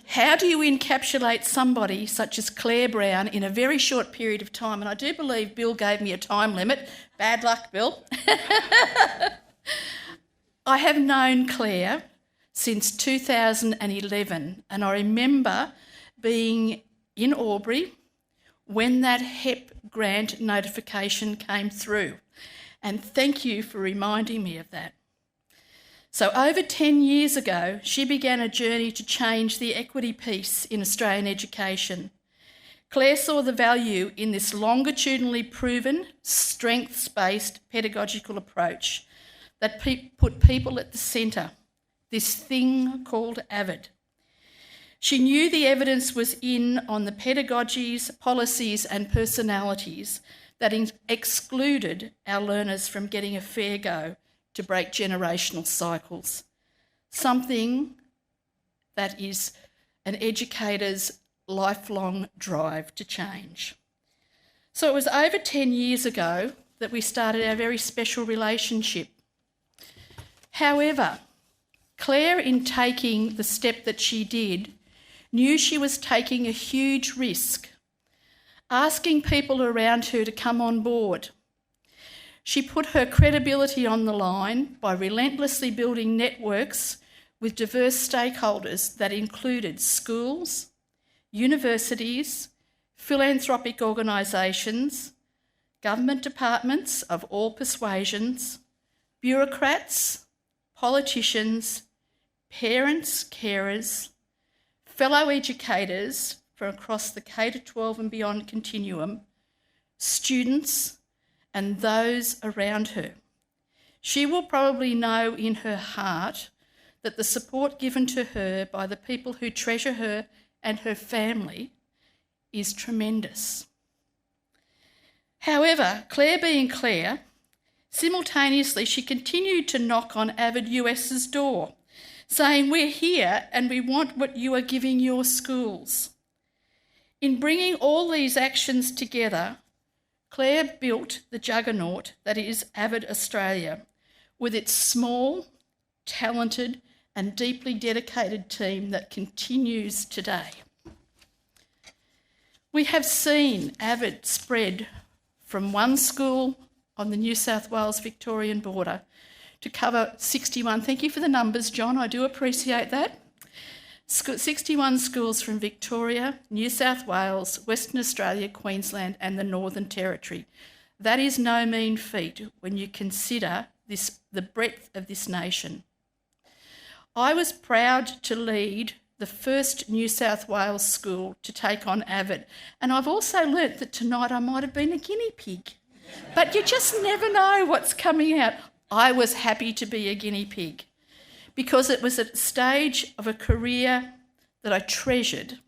How do you encapsulate somebody such as Claire Brown in a very short period of time? And I do believe Bill gave me a time limit. Bad luck, Bill. I have known Claire since 2011, and I remember being in Albury when that HEP grant notification came through. And thank you for reminding me of that. So over 10 years ago, she began a journey to change the equity piece in Australian education. Claire saw the value in this longitudinally proven, strengths-based pedagogical approach that put people at the centre, this thing called AVID. She knew the evidence was in on the pedagogies, policies and personalities that excluded our learners from getting a fair go to break generational cycles, something that is an educator's lifelong drive to change. So it was over 10 years ago that we started our very special relationship. However, Claire, in taking the step that she did, knew she was taking a huge risk, asking people around her to come on board. She put her credibility on the line by relentlessly building networks with diverse stakeholders that included schools, universities, philanthropic organisations, government departments of all persuasions, bureaucrats, politicians, parents, carers, fellow educators from across the K-12 and beyond continuum, students, and those around her. She will probably know in her heart that the support given to her by the people who treasure her and her family is tremendous. However, Claire being Claire, simultaneously she continued to knock on AVID US's door, saying, "We're here and we want what you are giving your schools." In bringing all these actions together, Claire built the juggernaut that is AVID Australia, with its small, talented and deeply dedicated team that continues today. We have seen AVID spread from one school on the New South Wales Victorian border to cover 61. Thank you for the numbers, John. I do appreciate that. 61 schools from Victoria, New South Wales, Western Australia, Queensland and the Northern Territory. That is no mean feat when you consider the breadth of this nation. I was proud to lead the first New South Wales school to take on AVID, and I've also learnt that tonight I might have been a guinea pig. But you just never know what's coming out. I was happy to be a guinea pig because it was at a stage of a career that I treasured,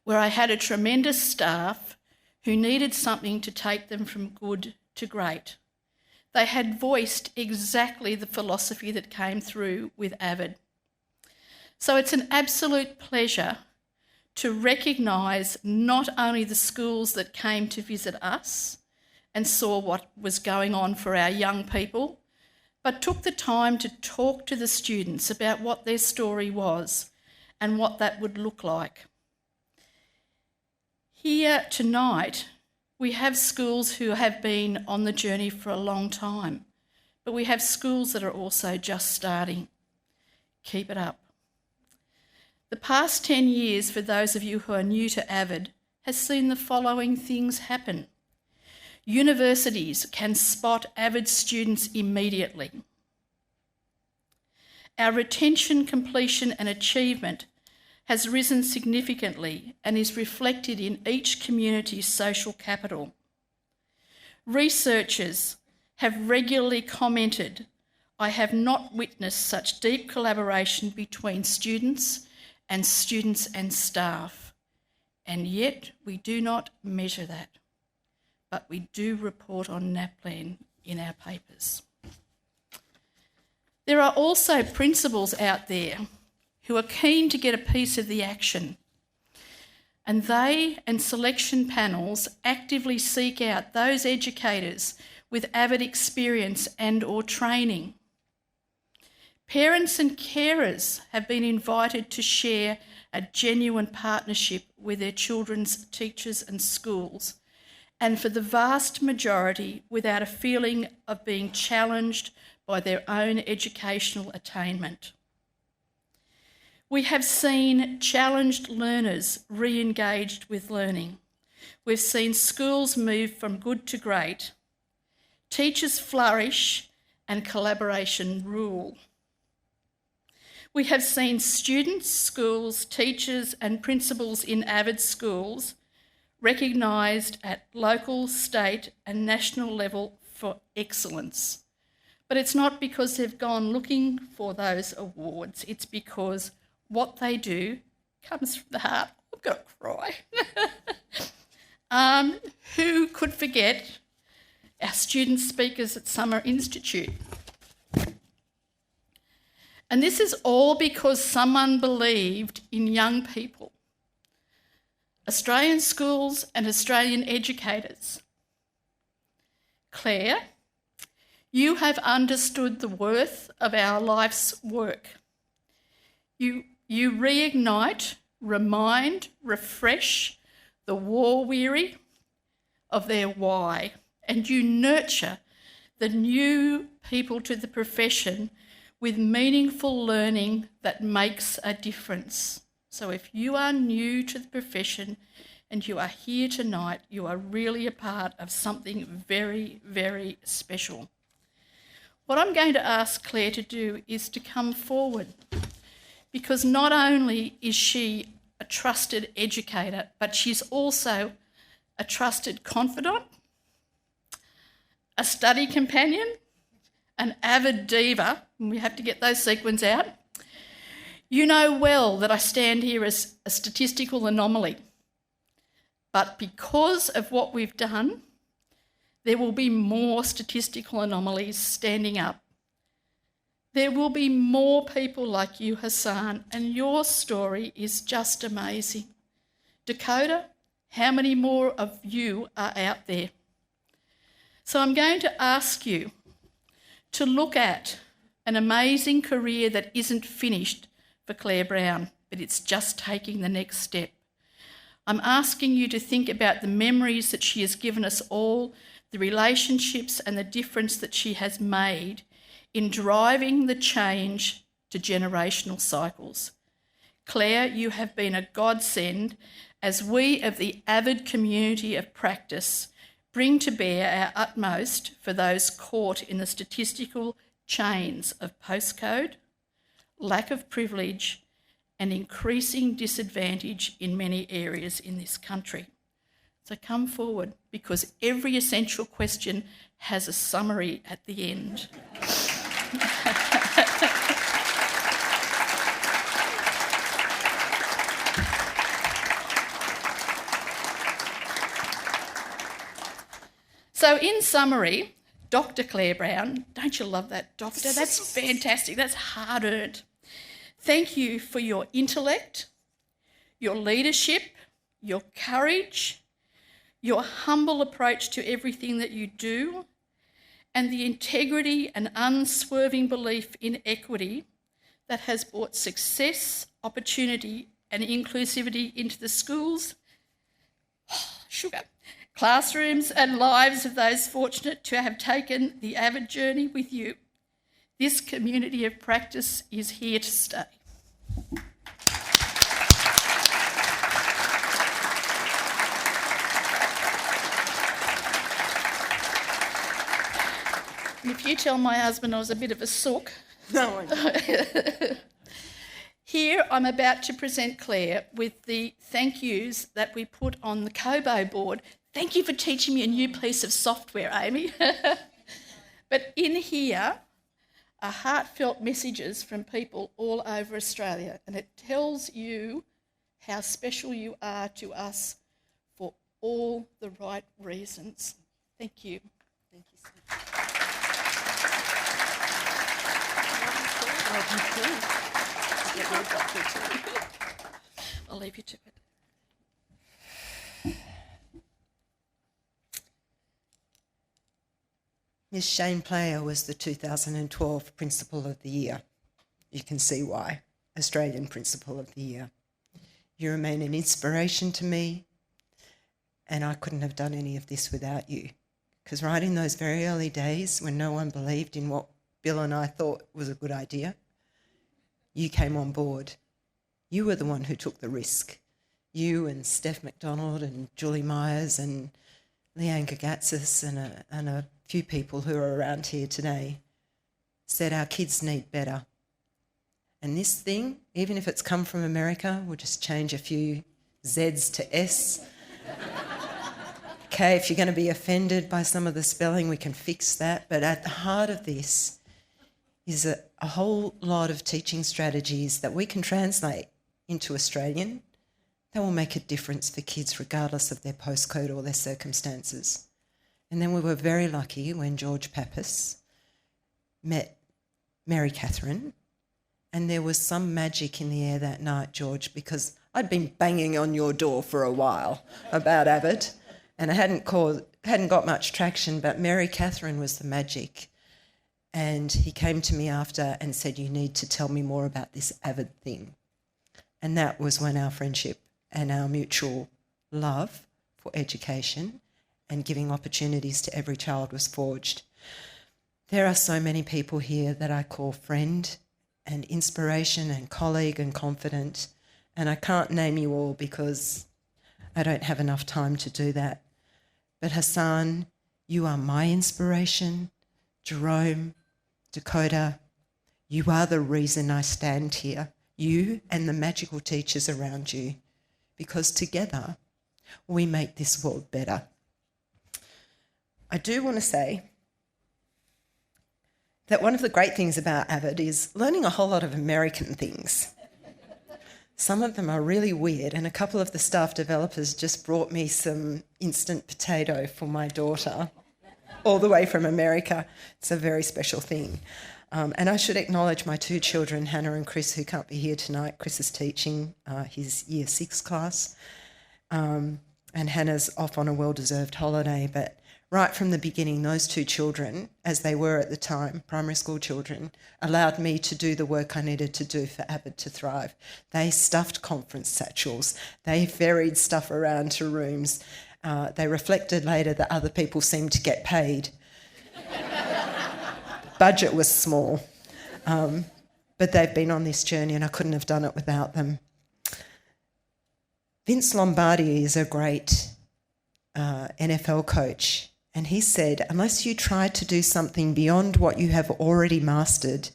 where I had a tremendous staff who needed something to take them from good to great. They had voiced exactly the philosophy that came through with AVID. So it's an absolute pleasure to recognise not only the schools that came to visit us and saw what was going on for our young people, but took the time to talk to the students about what their story was and what that would look like. Here tonight, we have schools who have been on the journey for a long time, but we have schools that are also just starting. Keep it up. The past 10 years, for those of you who are new to AVID, has seen the following things happen. Universities can spot AVID students immediately. Our retention, completion and achievement has risen significantly and is reflected in each community's social capital. Researchers have regularly commented, "I have not witnessed such deep collaboration between students and staff, and yet we do not measure that, but we do report on NAPLAN in our papers." There are also principals out there who are keen to get a piece of the action, and they and selection panels actively seek out those educators with AVID experience and or training. Parents and carers have been invited to share a genuine partnership with their children's teachers and schools, and for the vast majority without a feeling of being challenged by their own educational attainment. We have seen challenged learners re-engaged with learning. We've seen schools move from good to great, teachers flourish and collaboration rule. We have seen students, schools, teachers and principals in AVID schools recognised at local, state and national level for excellence. But it's not because they've gone looking for those awards, it's because what they do comes from the heart. I'm going to cry. Who could forget our student speakers at Summer Institute? And this is all because someone believed in young people, Australian schools and Australian educators. Claire, you have understood the worth of our life's work. You reignite, remind, refresh the war-weary of their why, and you nurture the new people to the profession with meaningful learning that makes a difference. So if you are new to the profession and you are here tonight, you are really a part of something very, very special. What I'm going to ask Claire to do is to come forward, because not only is she a trusted educator, but she's also a trusted confidant, a study companion, an AVID diva, and we have to get those sequins out. You know well that I stand here as a statistical anomaly, but because of what we've done, there will be more statistical anomalies standing up. There will be more people like you, Hassan, and your story is just amazing. Dakota, how many more of you are out there? So I'm going to ask you to look at an amazing career that isn't finished for Claire Brown, but it's just taking the next step. I'm asking you to think about the memories that she has given us all, the relationships and the difference that she has made in driving the change to generational cycles. Claire, you have been a godsend as we of the AVID community of practice bring to bear our utmost for those caught in the statistical chains of postcode, lack of privilege, and increasing disadvantage in many areas in this country. So come forward, because every essential question has a summary at the end. So in summary, Dr. Claire Brown, don't you love that, Doctor? That's fantastic. That's hard-earned. Thank you for your intellect, your leadership, your courage, your humble approach to everything that you do, and the integrity and unswerving belief in equity that has brought success, opportunity, and inclusivity into the schools, classrooms and lives of those fortunate to have taken the AVID journey with you. This community of practice is here to stay. And if you tell my husband I was a bit of a sook. No. Here I'm about to present Claire with the thank yous that we put on the Kobo board. Thank you for teaching me a new piece of software, Amy. But in here are heartfelt messages from people all over Australia, and it tells you how special you are to us for all the right reasons. Thank you. Thank you so much. I'll leave you to it. Ms. Shayne Player was the 2012 Principal of the Year. You can see why. Australian Principal of the Year. You remain an inspiration to me, and I couldn't have done any of this without you. Because right in those very early days when no one believed in what Bill and I thought was a good idea, you came on board. You were the one who took the risk. You and Steph McDonald and Julie Myers and Leanne Gagatsis and a few people who are around here today said our kids need better. And this thing, even if it's come from America, we'll just change a few Z's to S. Okay, if you're going to be offended by some of the spelling, we can fix that. But at the heart of this is a whole lot of teaching strategies that we can translate into Australian that will make a difference for kids regardless of their postcode or their circumstances. And then we were very lucky when George Pappas met Mary Catherine, and there was some magic in the air that night, George, because I'd been banging on your door for a while about AVID, and I hadn't got much traction, but Mary Catherine was the magic. And he came to me after and said, you need to tell me more about this AVID thing. And that was when our friendship and our mutual love for education and giving opportunities to every child was forged. There are so many people here that I call friend and inspiration and colleague and confidant, and I can't name you all because I don't have enough time to do that. But Hassan, you are my inspiration. Jerome, Dakota, you are the reason I stand here, you and the magical teachers around you, because together we make this world better. I do want to say that one of the great things about AVID is learning a whole lot of American things. Some of them are really weird, and a couple of the staff developers just brought me some instant potato for my daughter, all the way from America. It's a very special thing. And I should acknowledge my two children, Hannah and Chris, who can't be here tonight. Chris is teaching his Year 6 class, and Hannah's off on a well-deserved holiday. But right from the beginning, those two children, as they were at the time, primary school children, allowed me to do the work I needed to do for AVID to thrive. They stuffed conference satchels. They ferried stuff around to rooms. They reflected later that other people seemed to get paid. Budget was small. But they've been on this journey and I couldn't have done it without them. Vince Lombardi is a great NFL coach, and he said, unless you try to do something beyond what you have already mastered,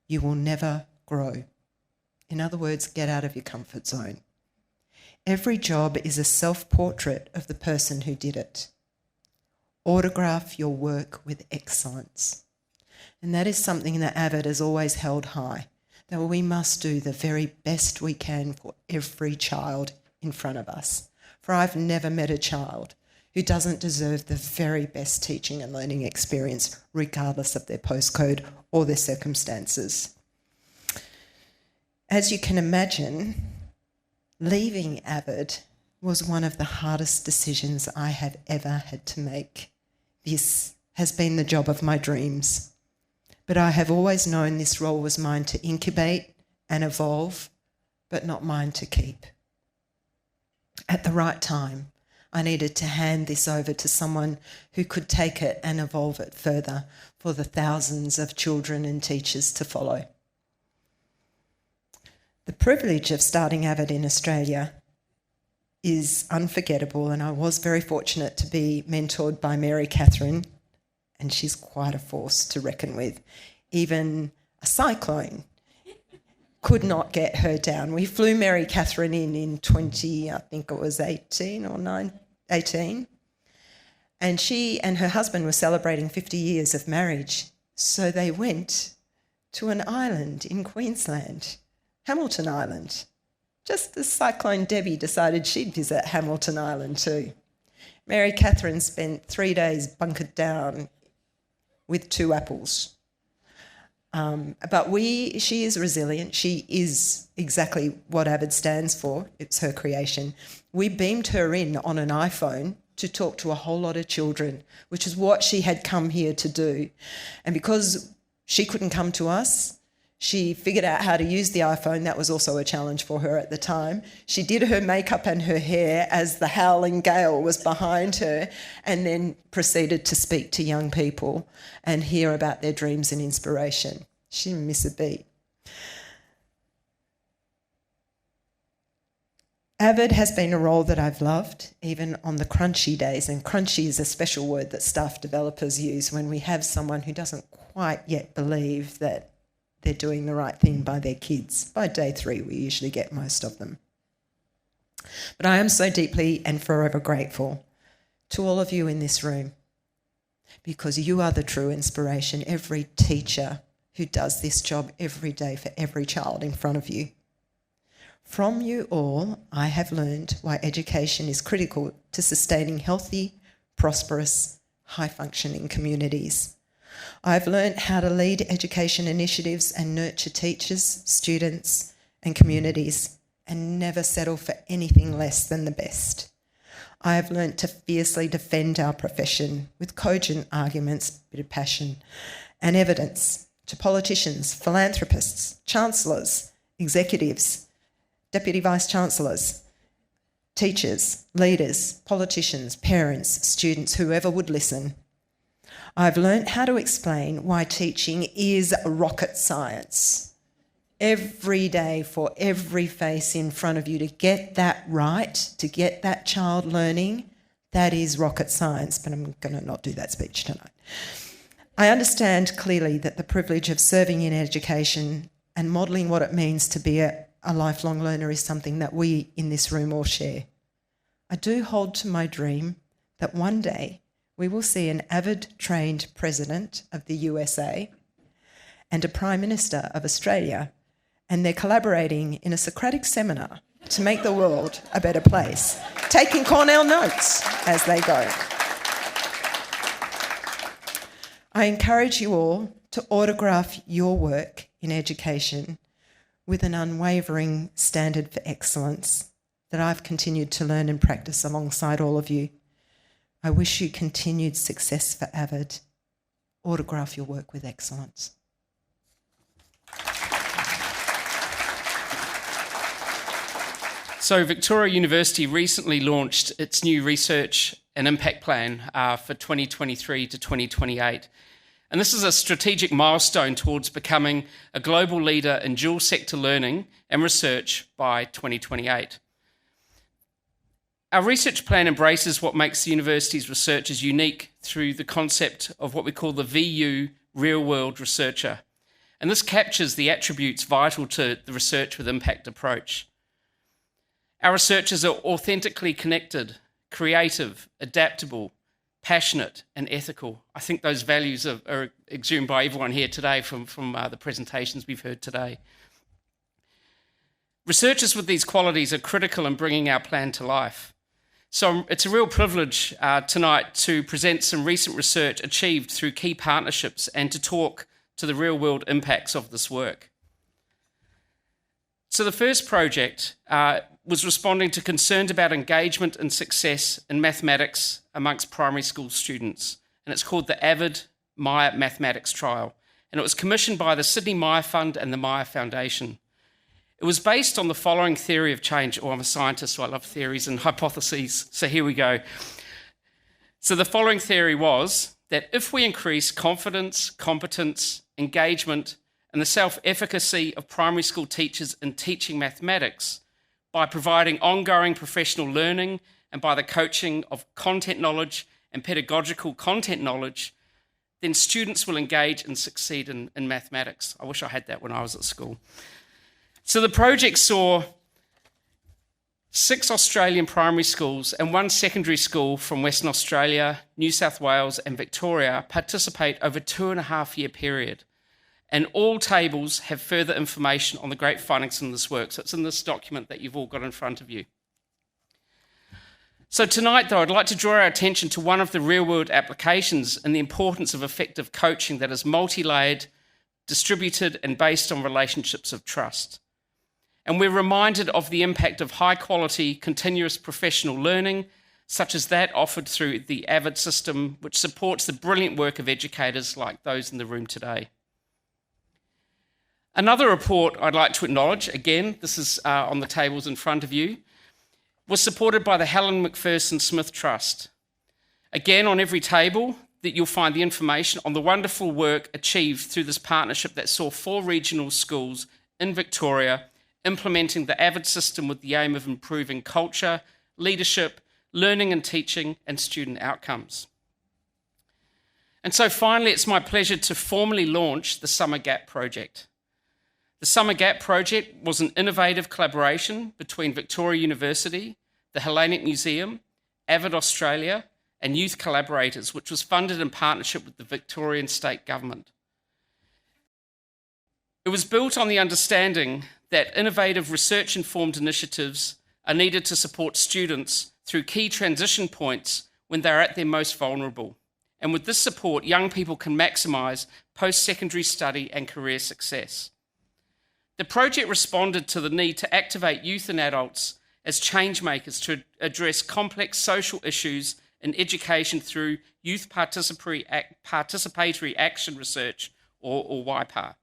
you will never grow. In other words, get out of your comfort zone. Every job is a self-portrait of the person who did it. Autograph your work with excellence. And that is something that AVID has always held high, that we must do the very best we can for every child in front of us. For I've never met a child who doesn't deserve the very best teaching and learning experience, regardless of their postcode or their circumstances. As you can imagine, leaving AVID was one of the hardest decisions I have ever had to make. This has been the job of my dreams. But I have always known this role was mine to incubate and evolve, but not mine to keep. At the right time, I needed to hand this over to someone who could take it and evolve it further for the thousands of children and teachers to follow. The privilege of starting AVID in Australia is unforgettable, and I was very fortunate to be mentored by Mary Catherine, and she's quite a force to reckon with. Even a cyclone could not get her down. We flew Mary Catherine in 18 or 18, and she and her husband were celebrating 50 years of marriage. So they went to an island in Queensland, Hamilton Island, just as Cyclone Debbie decided she'd visit Hamilton Island too. Mary Catherine spent 3 days bunkered down with 2 apples. But she is resilient. She is exactly what AVID stands for. It's her creation. We beamed her in on an iPhone to talk to a whole lot of children, which is what she had come here to do. And because she couldn't come to us, she figured out how to use the iPhone. That was also a challenge for her at the time. She did her makeup and her hair as the howling gale was behind her, and then proceeded to speak to young people and hear about their dreams and inspiration. She didn't miss a beat. AVID has been a role that I've loved, even on the crunchy days, and crunchy is a special word that staff developers use when we have someone who doesn't quite yet believe that they're doing the right thing by their kids. By day 3, we usually get most of them. But I am so deeply and forever grateful to all of you in this room, because you are the true inspiration, every teacher who does this job every day for every child in front of you. From you all, I have learned why education is critical to sustaining healthy, prosperous, high-functioning communities. I've learned how to lead education initiatives and nurture teachers, students and communities, and never settle for anything less than the best. I have learned to fiercely defend our profession with cogent arguments, a bit of passion, and evidence to politicians, philanthropists, chancellors, executives, deputy vice-chancellors, teachers, leaders, politicians, parents, students, whoever would listen. I've learnt how to explain why teaching is rocket science. Every day, for every face in front of you, to get that right, to get that child learning, that is rocket science. But I'm going to not do that speech tonight. I understand clearly that the privilege of serving in education and modelling what it means to be a lifelong learner is something that we in this room all share. I do hold to my dream that one day we will see an AVID-trained president of the USA and a Prime Minister of Australia, and they're collaborating in a Socratic seminar to make the world a better place, taking Cornell notes as they go. I encourage you all to autograph your work in education with an unwavering standard for excellence that I've continued to learn and practice alongside all of you. I wish you continued success for AVID. Autograph your work with excellence. So Victoria University recently launched its new research and impact plan for 2023 to 2028. And this is a strategic milestone towards becoming a global leader in dual sector learning and research by 2028. Our research plan embraces what makes the university's researchers unique through the concept of what we call the VU, real-world researcher. And this captures the attributes vital to the research with impact approach. Our researchers are authentically connected, creative, adaptable, passionate and ethical. I think those values are exhumed by everyone here today from the presentations we've heard today. Researchers with these qualities are critical in bringing our plan to life. So it's a real privilege tonight to present some recent research achieved through key partnerships and to talk to the real-world impacts of this work. So the first project was responding to concerns about engagement and success in mathematics amongst primary school students. And it's called the AVID Maya Mathematics Trial. And it was commissioned by the Sydney Maya Fund and the Maya Foundation. It was based on the following theory of change. Oh, I'm a scientist, so I love theories and hypotheses. So here we go. So the following theory was that if we increase confidence, competence, engagement, and the self-efficacy of primary school teachers in teaching mathematics by providing ongoing professional learning and by the coaching of content knowledge and pedagogical content knowledge, then students will engage and succeed in mathematics. I wish I had that when I was at school. So the project saw 6 Australian primary schools and 1 secondary school from Western Australia, New South Wales and Victoria participate over a 2.5-year period. And all tables have further information on the great findings from this work. So it's in this document that you've all got in front of you. So tonight, though, I'd like to draw our attention to one of the real-world applications and the importance of effective coaching that is multi-layered, distributed, and based on relationships of trust. And we're reminded of the impact of high-quality, continuous professional learning, such as that offered through the AVID system, which supports the brilliant work of educators like those in the room today. Another report I'd like to acknowledge, again, this is on the tables in front of you, was supported by the Helen McPherson Smith Trust. Again, on every table, that you'll find the information on the wonderful work achieved through this partnership that saw 4 regional schools in Victoria implementing the AVID system with the aim of improving culture, leadership, learning and teaching, and student outcomes. And so finally, it's my pleasure to formally launch the Summer Gap Project. The Summer Gap Project was an innovative collaboration between Victoria University, the Hellenic Museum, AVID Australia, and youth collaborators, which was funded in partnership with the Victorian State Government. It was built on the understanding that innovative research-informed initiatives are needed to support students through key transition points when they're at their most vulnerable. And with this support, young people can maximise post-secondary study and career success. The project responded to the need to activate youth and adults as change makers to address complex social issues in education through Youth Participatory Action Research, or YPAR.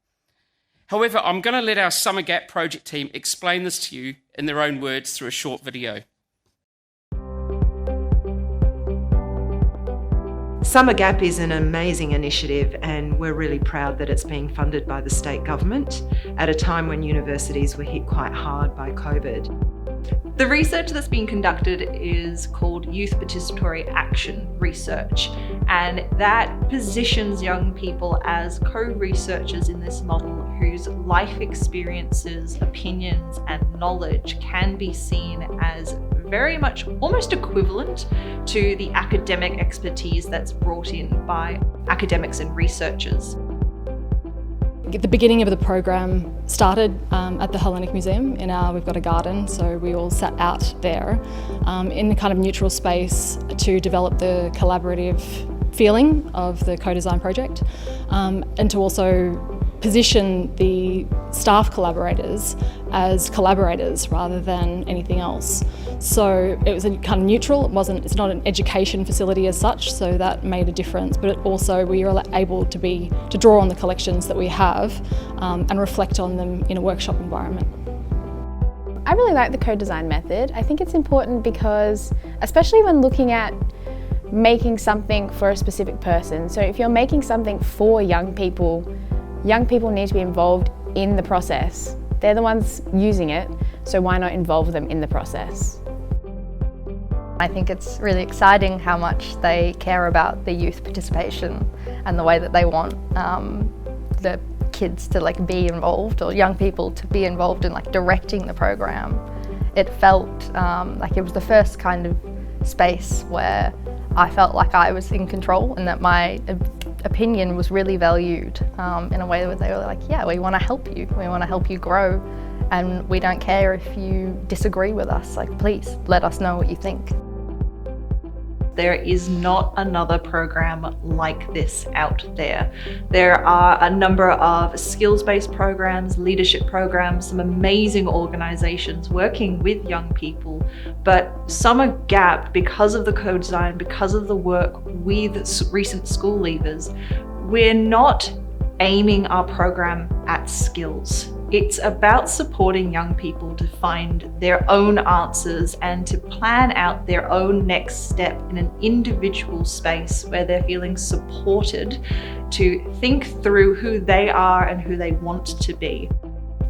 However, I'm going to let our Summer Gap project team explain this to you in their own words through a short video. Summer Gap is an amazing initiative, and we're really proud that it's being funded by the state government at a time when universities were hit quite hard by COVID. The research that's being conducted is called Youth Participatory Action Research, and that positions young people as co-researchers in this model whose life experiences, opinions, and knowledge can be seen as very much almost equivalent to the academic expertise that's brought in by academics and researchers. The beginning of the program started at the Hellenic Museum. We've got a garden, so we all sat out there in a kind of neutral space to develop the collaborative feeling of the co-design project, and to also position the staff collaborators as collaborators rather than anything else. So it was a kind of neutral, it's not an education facility as such, so that made a difference, but also we were able to draw on the collections that we have and reflect on them in a workshop environment. I really like the co-design method. I think it's important because, especially when looking at making something for a specific person, so if you're making something for young people need to be involved in the process. They're the ones using it, so why not involve them in the process? I think it's really exciting how much they care about the youth participation and the way that they want the kids to be involved, or young people to be involved in directing the program. It felt like it was the first kind of space where I felt like I was in control and that my opinion was really valued in a way where they were like, yeah, we want to help you. We want to help you grow, and we don't care if you disagree with us. Please let us know what you think. There is not another program like this out there. There are a number of skills-based programs, leadership programs, some amazing organizations working with young people, but Summer Gap, because of the co-design, because of the work with recent school leavers, we're not aiming our program at skills. It's about supporting young people to find their own answers and to plan out their own next step in an individual space where they're feeling supported to think through who they are and who they want to be.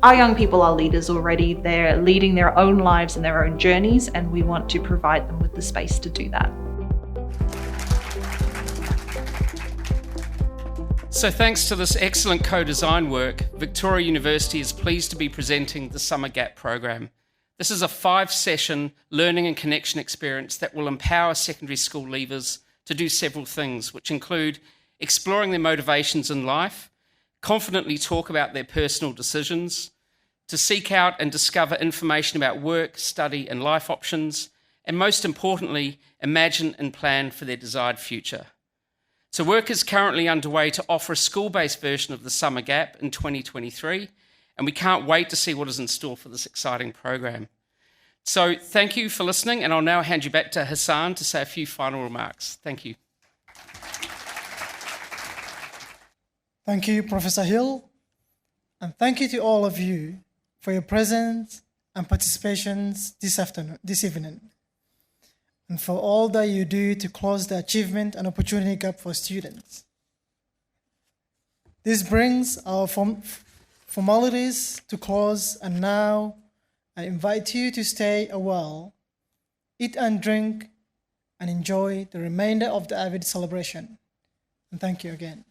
Our young people are leaders already. They're leading their own lives and their own journeys, and we want to provide them with the space to do that. So thanks to this excellent co-design work, Victoria University is pleased to be presenting the Summer Gap program. This is a 5-session learning and connection experience that will empower secondary school leavers to do several things, which include exploring their motivations in life, confidently talk about their personal decisions, to seek out and discover information about work, study and life options, and most importantly, imagine and plan for their desired future. So work is currently underway to offer a school-based version of the Summer Gap in 2023, and we can't wait to see what is in store for this exciting program. So thank you for listening, and I'll now hand you back to Hassan to say a few final remarks. Thank you. Thank you, Professor Hill, and thank you to all of you for your presence and participations this evening, and for all that you do to close the achievement and opportunity gap for students. This brings our formalities to close, and now I invite you to stay a while, eat and drink, and enjoy the remainder of the AVID celebration. And thank you again.